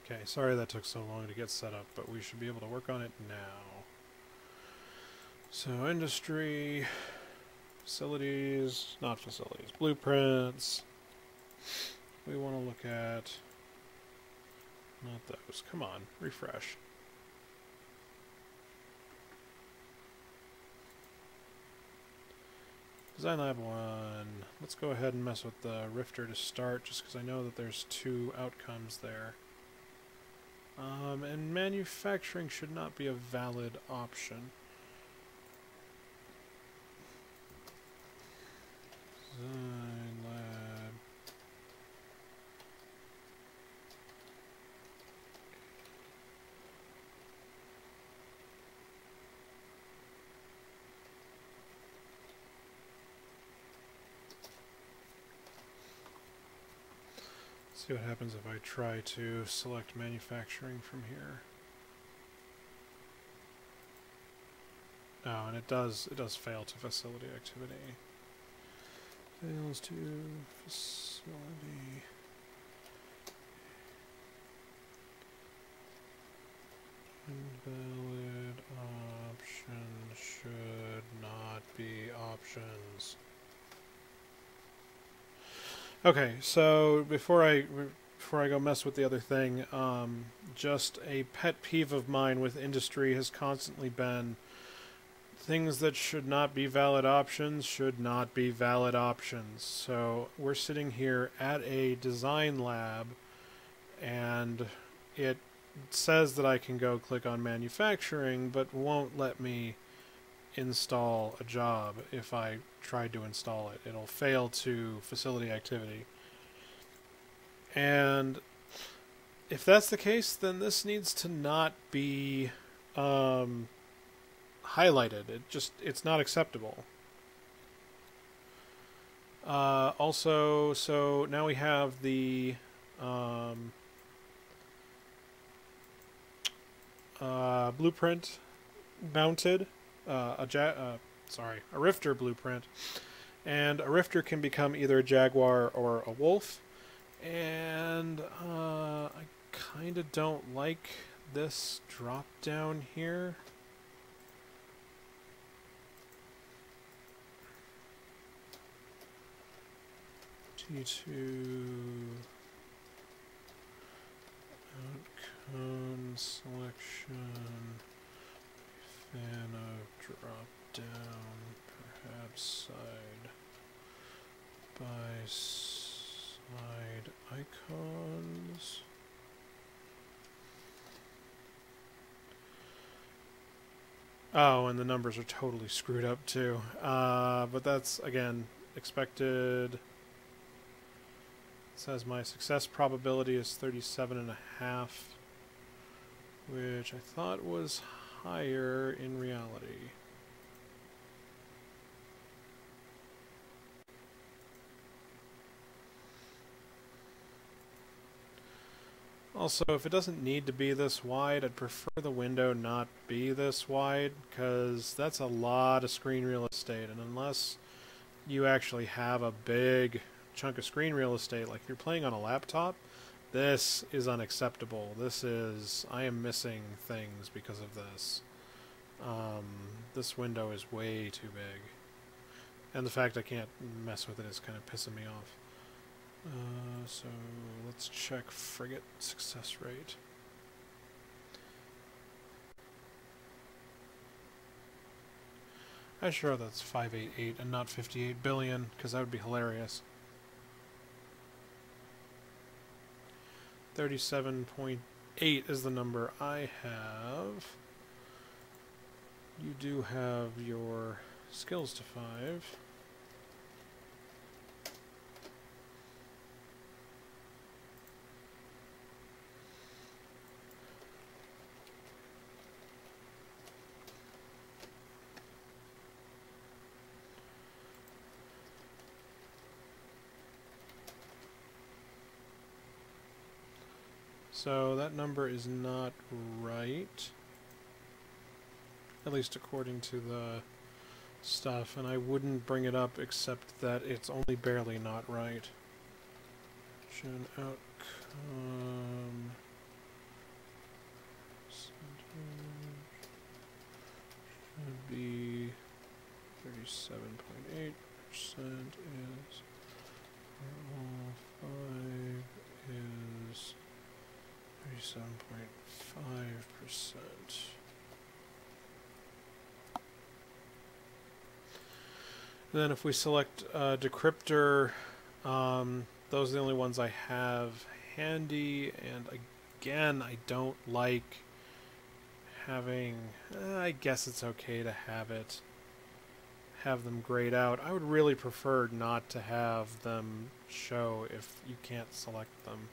Okay, sorry that took so long to get set up, but we should be able to work on it now. So industry, facilities, not facilities, blueprints. We want to look at, not those, come on, refresh. Design Lab 1, let's go ahead and mess with the Rifter to start, just because I know that there's 2 outcomes there. And manufacturing should not be a valid option. Design Lab. See what happens if I try to select manufacturing from here. Oh, and it does fail to facility activity. Fails to facility. Invalid options should not be options. Okay, so before I go mess with the other thing, just a pet peeve of mine with industry has constantly been things that should not be valid options should not be valid options. So we're sitting here at a design lab, and it says that I can go click on manufacturing, but won't let me install a job. If I tried to install it, it'll fail to facility activity. And if that's the case, then this needs to not be highlighted. It's not acceptable. Also, so now we have the blueprint mounted, a rifter blueprint, and a rifter can become either a jaguar or a wolf. And I kind of don't like this drop down here. T2 outcome selection, fan of drop down, perhaps side by side icons. Oh, and the numbers are totally screwed up too. But that's, again, expected. It says my success probability is 37.5, which I thought was higher in reality. Also, if it doesn't need to be this wide, I'd prefer the window not be this wide, because that's a lot of screen real estate, and unless you actually have a big chunk of screen real estate, like if you're playing on a laptop, this is unacceptable. I am missing things because of this. This window is way too big. And the fact I can't mess with it is kind of pissing me off. So let's check frigate success rate. I'm sure that's 588 and not 58 billion, because that would be hilarious. 37.8 is the number I have. You do have your skills to 5. So that number is not right, at least according to the stuff, and I wouldn't bring it up except that it's only barely not right. Action outcome should be 37.8% is all 5 is 37.5%. Then if we select decryptor, those are the only ones I have handy, and again, I don't like having, I guess it's okay to have them grayed out. I would really prefer not to have them show if you can't select them.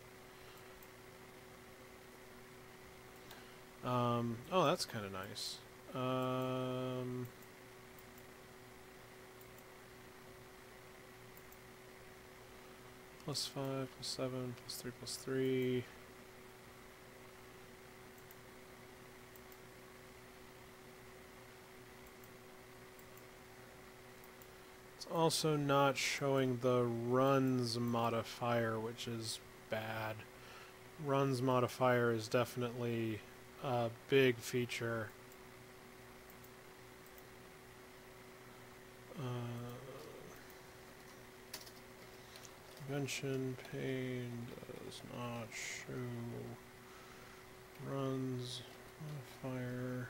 Oh, that's kind of nice. +5, +7, +3, +3. It's also not showing the runs modifier, which is bad. Runs modifier is definitely a big feature. Invention pane does not show runs modifier.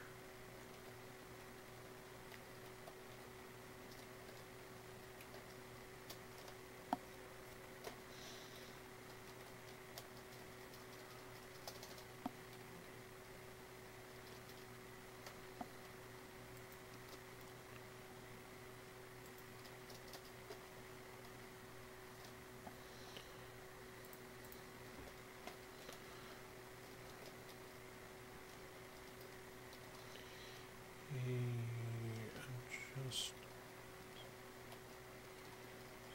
Just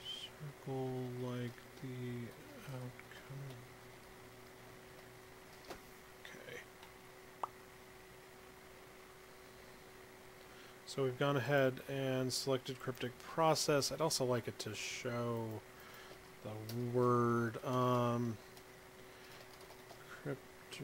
circle like the outcome. Okay. So we've gone ahead and selected cryptic process. I'd also like it to show the word cryptor.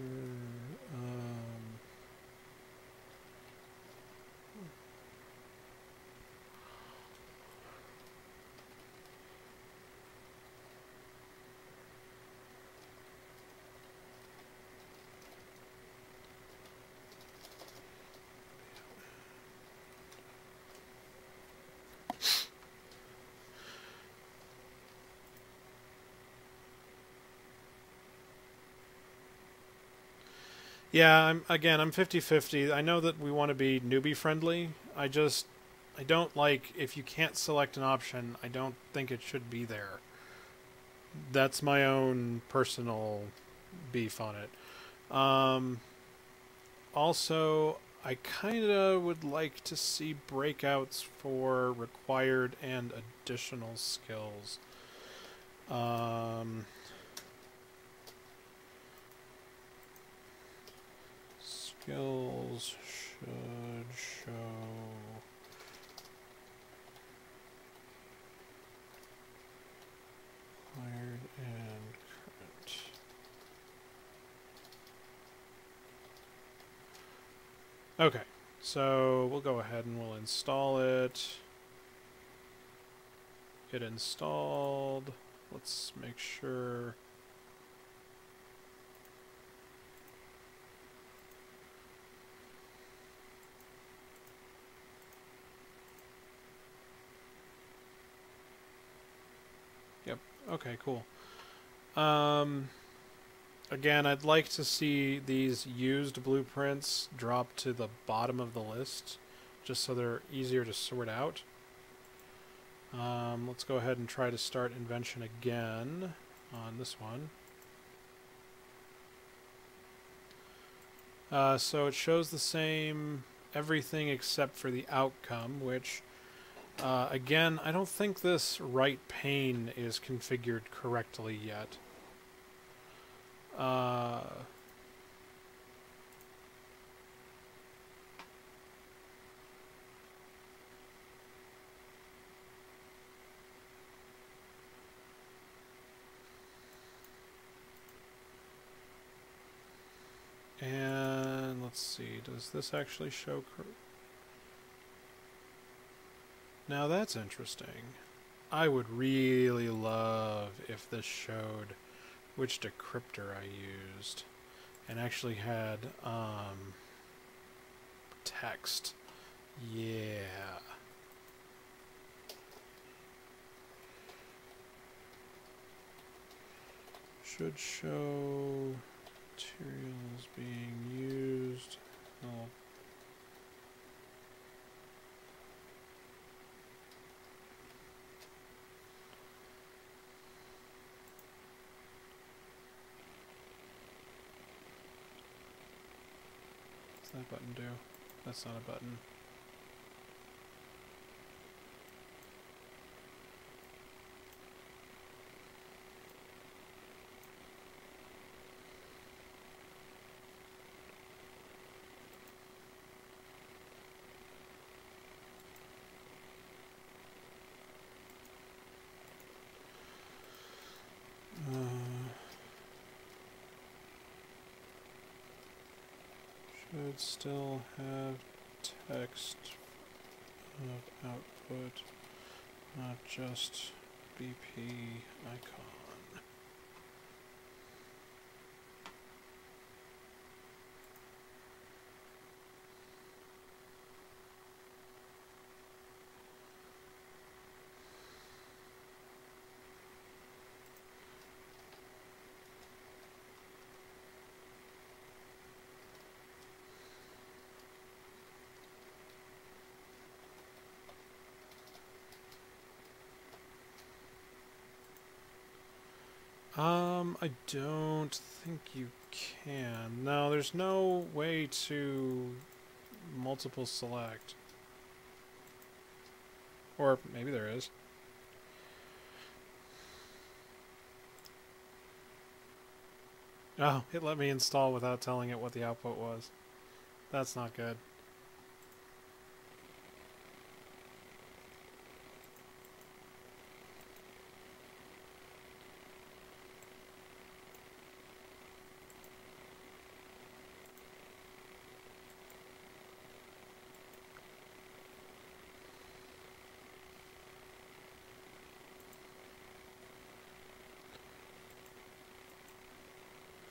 Yeah, I'm 50-50. I know that we want to be newbie friendly. I don't like if you can't select an option, I don't think it should be there. That's my own personal beef on it. Also, I kind of would like to see breakouts for required and additional skills. Skills should show required and current. Okay, so we'll go ahead and we'll install it. Get installed. Let's make sure. Yep. Okay, cool. Again, I'd like to see these used blueprints drop to the bottom of the list, just so they're easier to sort out. Let's go ahead and try to start Invention again on this one. So it shows the same everything except for the outcome, which, again, I don't think this right pane is configured correctly yet. And let's see, does this actually show? Now that's interesting. I would really love if this showed which decryptor I used and actually had text. Yeah. Should show materials being used. Oh. What's that button do? That's not a button. Should still have text of output, not just BP icon. I don't think you can. No, there's no way to multiple select. Or maybe there is. Oh, it let me install without telling it what the output was. That's not good.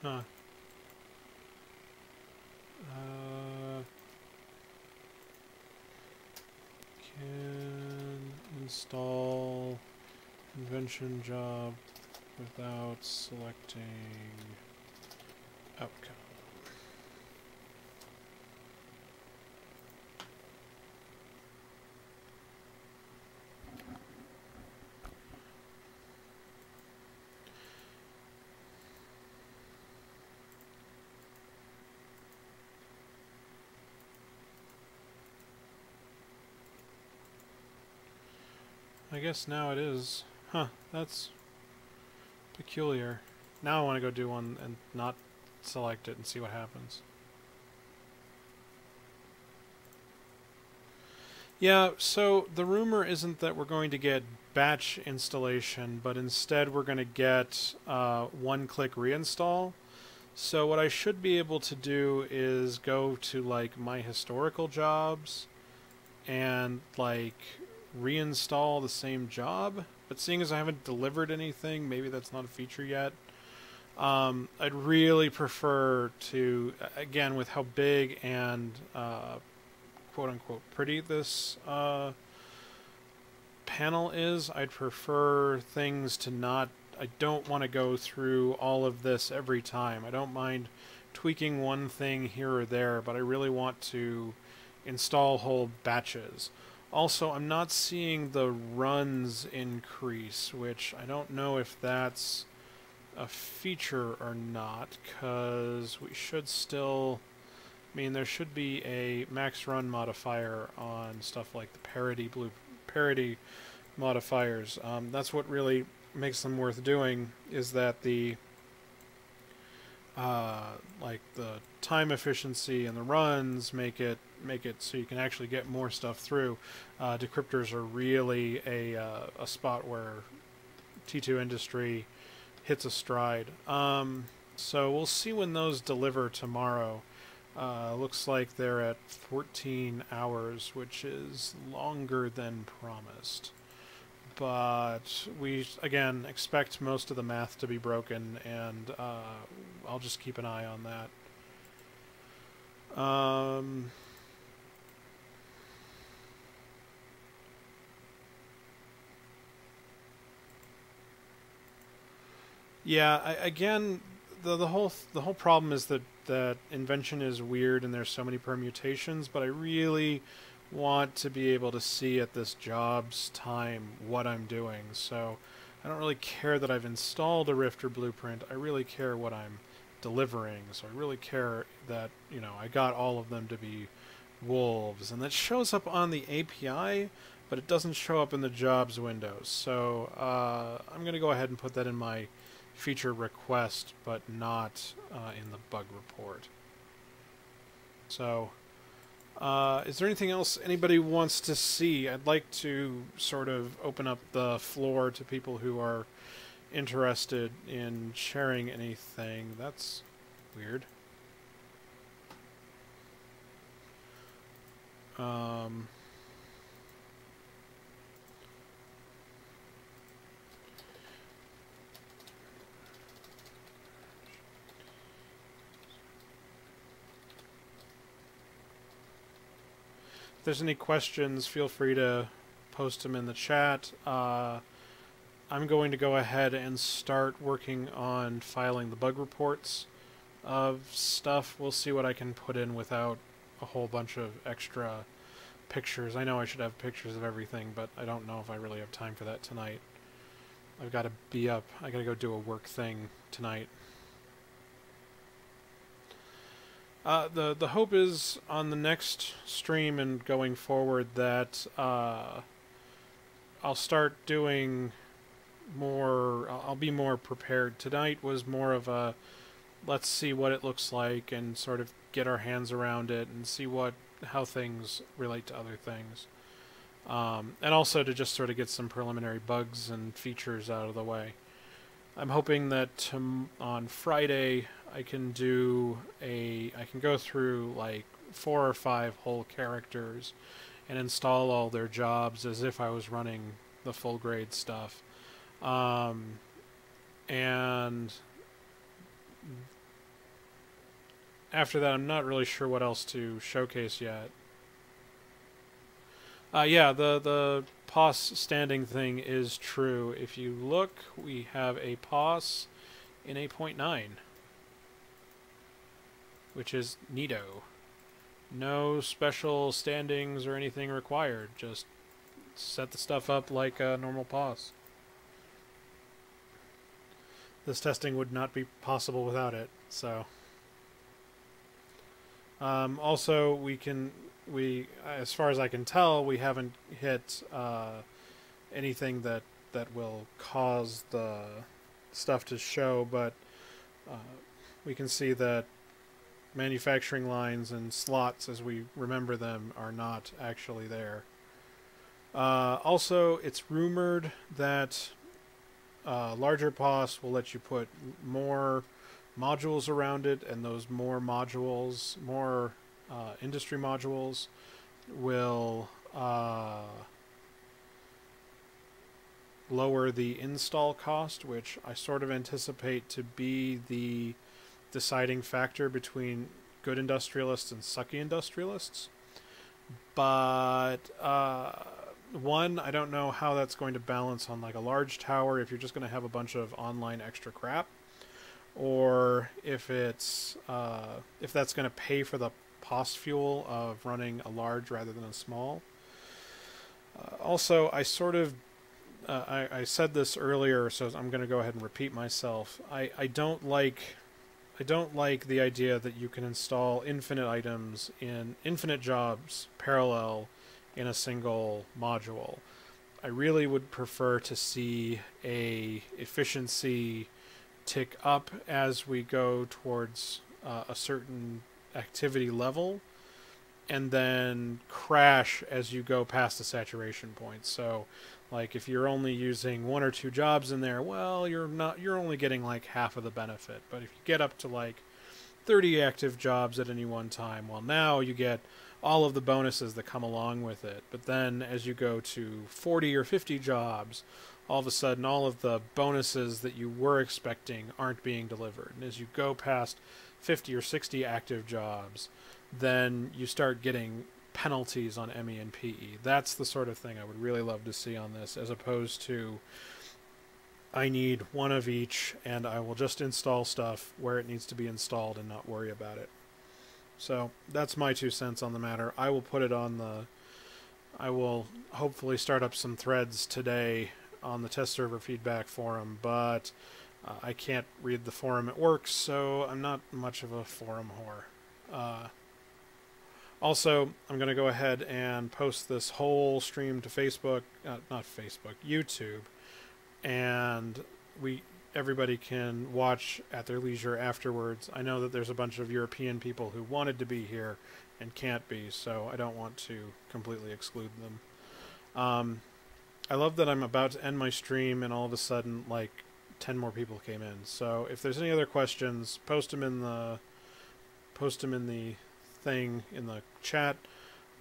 Huh. Can install Invention job without selecting outcome. I guess now it is. Huh, that's peculiar. Now I want to go do one and not select it and see what happens. Yeah, so the rumor isn't that we're going to get batch installation, but instead we're going to get one-click reinstall. So what I should be able to do is go to like my historical jobs and like reinstall the same job, but seeing as I haven't delivered anything, maybe that's not a feature yet. I'd really prefer to, again, with how big and quote-unquote pretty this panel is, I'd prefer things to not... I don't want to go through all of this every time. I don't mind tweaking one thing here or there, but I really want to install whole batches. Also, I'm not seeing the runs increase, which I don't know if that's a feature or not, because we should still... I mean, there should be a max run modifier on stuff like the parity modifiers. That's what really makes them worth doing, is that the like the time efficiency and the runs make it so you can actually get more stuff through. Decryptors are really a spot where T2 industry hits a stride. So we'll see when those deliver tomorrow. Looks like they're at 14 hours, which is longer than promised. But we, again, expect most of the math to be broken, and I'll just keep an eye on that. Yeah, again, the whole problem is that Invention is weird and there's so many permutations, but I really want to be able to see at this job's time what I'm doing. So I don't really care that I've installed a Rifter blueprint. I really care what I'm delivering. So I really care that, you know, I got all of them to be wolves. And that shows up on the API, but it doesn't show up in the jobs windows. So I'm going to go ahead and put that in my feature request, but not in the bug report. So is there anything else anybody wants to see? I'd like to sort of open up the floor to people who are interested in sharing anything. That's weird. If there's any questions, feel free to post them in the chat. I'm going to go ahead and start working on filing the bug reports of stuff. We'll see what I can put in without a whole bunch of extra pictures. I know I should have pictures of everything, but I don't know if I really have time for that tonight. I've got to be up. I got to go do a work thing tonight. The hope is on the next stream and going forward that I'll start doing more. I'll be more prepared. Tonight was more of a let's see what it looks like and sort of get our hands around it and see how things relate to other things. And also to just sort of get some preliminary bugs and features out of the way. I'm hoping that on Friday I can go through like 4 or 5 whole characters and install all their jobs as if I was running the full grade stuff. And after that, I'm not really sure what else to showcase yet. Yeah, the POS standing thing is true. If you look, we have a POS in 8.9, which is neato. No special standings or anything required. Just set the stuff up like a normal POS. This testing would not be possible without it. So, also as far as I can tell, we haven't hit anything that will cause the stuff to show, but we can see that manufacturing lines and slots, as we remember them, are not actually there. Also, it's rumored that larger POS will let you put more modules around it, and those more modules, more industry modules, will lower the install cost, which I sort of anticipate to be the deciding factor between good industrialists and sucky industrialists. But one, I don't know how that's going to balance on like a large tower if you're just going to have a bunch of online extra crap, or if it's if that's going to pay for the POS fuel of running a large rather than a small. Also, I sort of I said this earlier, so I'm going to go ahead and repeat myself. I don't like the idea that you can install infinite items in infinite jobs parallel in a single module. I really would prefer to see a efficiency tick up as we go towards a certain activity level, and then crash as you go past the saturation point. So, like, if you're only using 1 or 2 jobs in there, well, you're only getting like half of the benefit. But if you get up to like 30 active jobs at any one time, well, now you get all of the bonuses that come along with it. But then as you go to 40 or 50 jobs, all of a sudden all of the bonuses that you were expecting aren't being delivered. And as you go past 50 or 60 active jobs, then you start getting penalties on ME and PE. That's the sort of thing I would really love to see on this, as opposed to I need one of each and I will just install stuff where it needs to be installed and not worry about it. So that's my 2 cents on the matter. I will put it on I will hopefully start up some threads today on the test server feedback forum, but I can't read the forum at work, so I'm not much of a forum whore. Also, I'm going to go ahead and post this whole stream to Facebook, not Facebook, YouTube, and everybody can watch at their leisure afterwards. I know that there's a bunch of European people who wanted to be here and can't be, so I don't want to completely exclude them. I love that I'm about to end my stream and all of a sudden, like, 10 more people came in. So if there's any other questions, post them in the thing in the chat.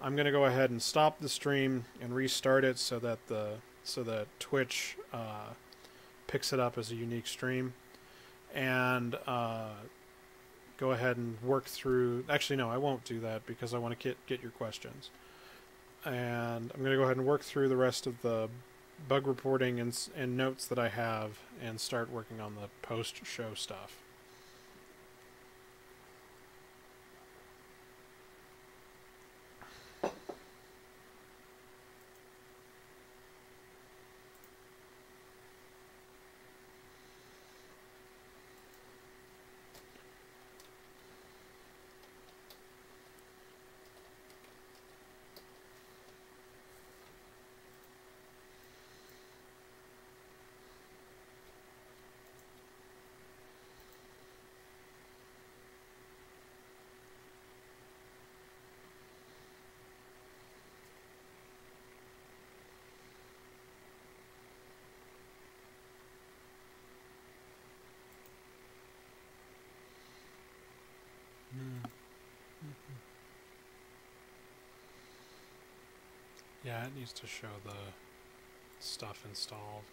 I'm going to go ahead and stop the stream and restart it so that Twitch picks it up as a unique stream, and go ahead and work through. Actually, no, I won't do that because I want to get your questions. And I'm going to go ahead and work through the rest of the bug reporting and notes that I have, and start working on the post-show stuff. Yeah, it needs to show the stuff installed.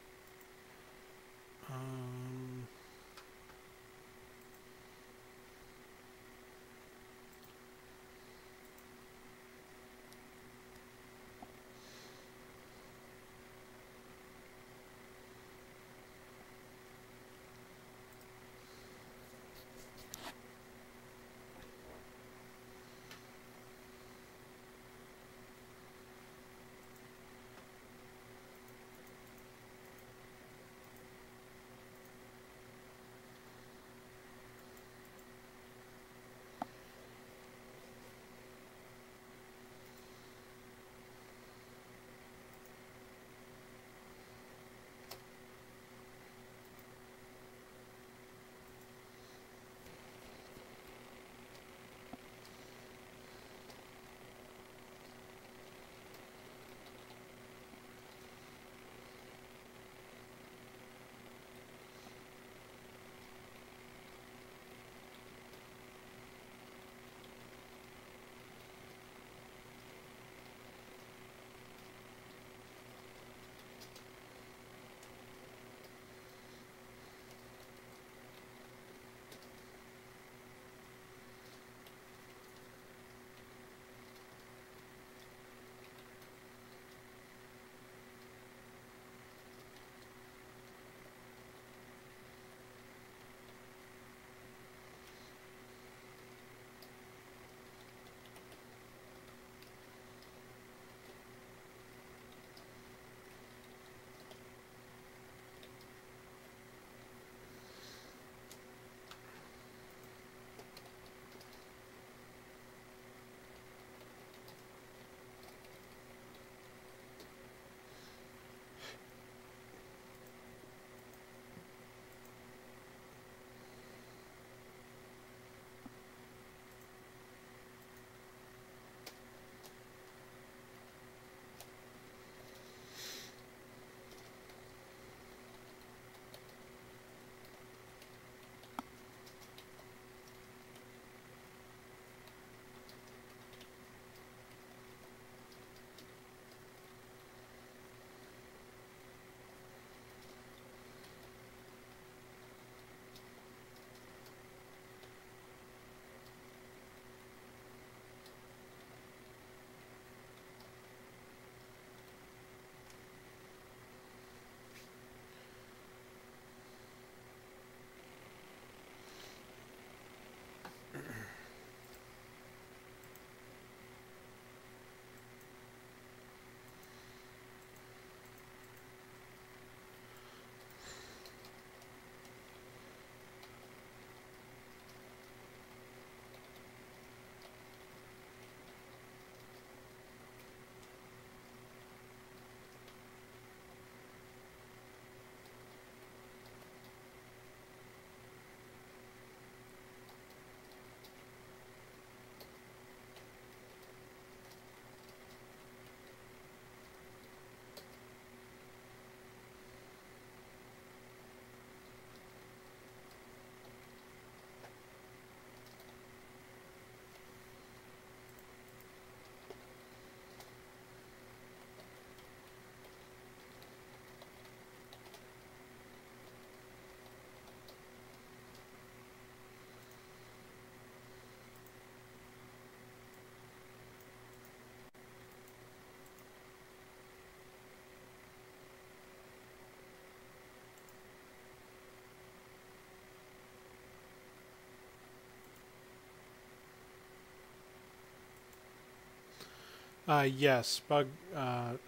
Yes,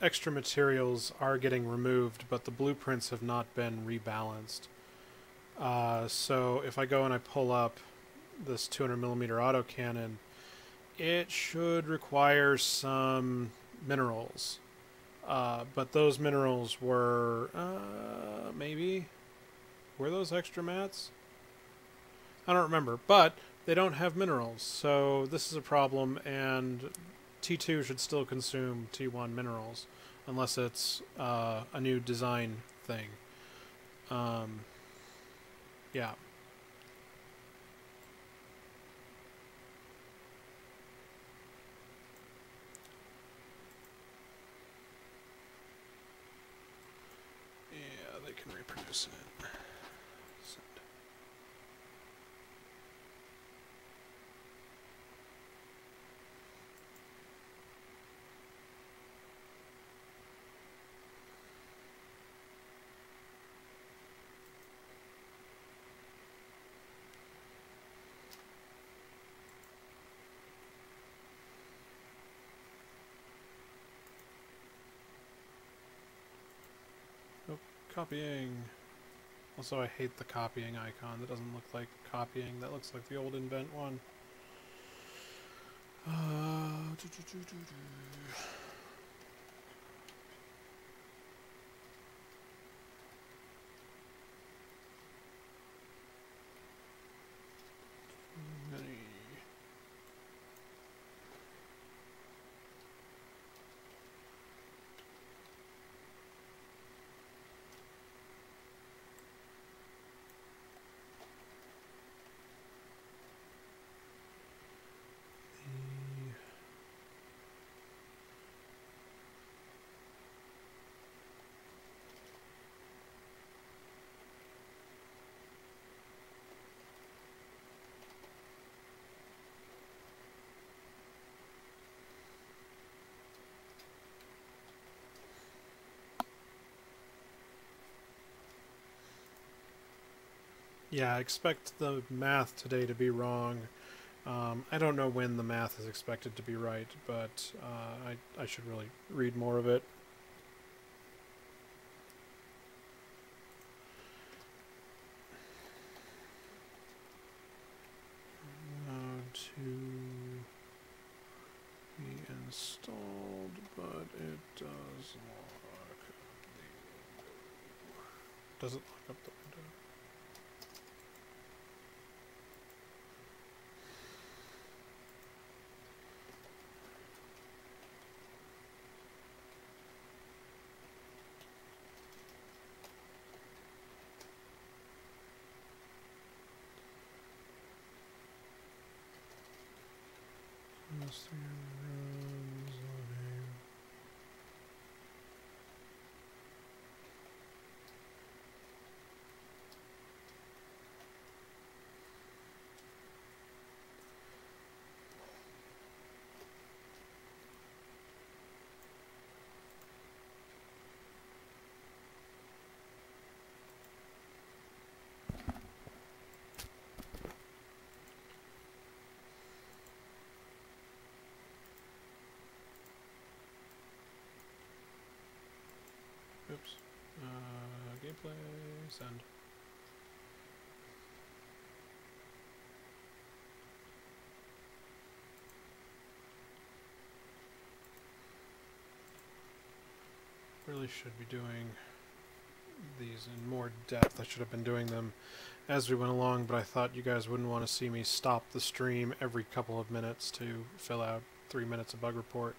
extra materials are getting removed, but the blueprints have not been rebalanced. So if I go and I pull up this 200mm autocannon, it should require some minerals. But those minerals were, maybe? Were those extra mats? I don't remember, but they don't have minerals, so this is a problem, and T2 should still consume T1 minerals, unless it's a new design thing. Yeah. Yeah, they can reproduce it. Send. Oh, copying. Also, I hate the copying icon. That doesn't look like copying. That looks like the old Invent one. Yeah, I expect the math today to be wrong. I don't know when the math is expected to be right, but I should really read more of it. To be installed, but it does lock up the window. Does it lock up the window? Oops. Gameplay, send. Really should be doing these in more depth. I should have been doing them as we went along, but I thought you guys wouldn't want to see me stop the stream every couple of minutes to fill out 3 minutes of bug report.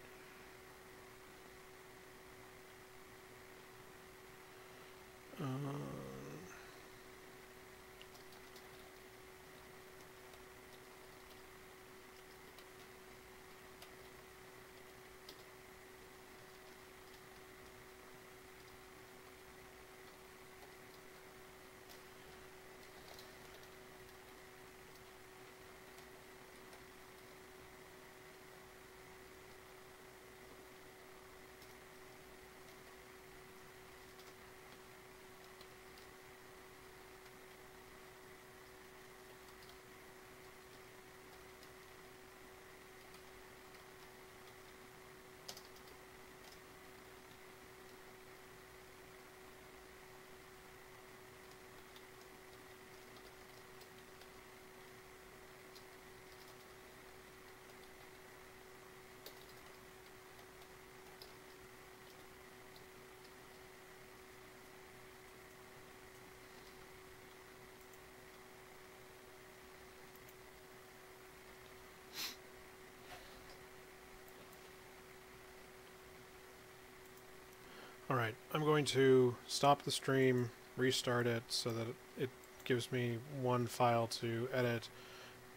Alright, I'm going to stop the stream, restart it so that it gives me one file to edit.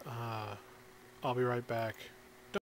I'll be right back.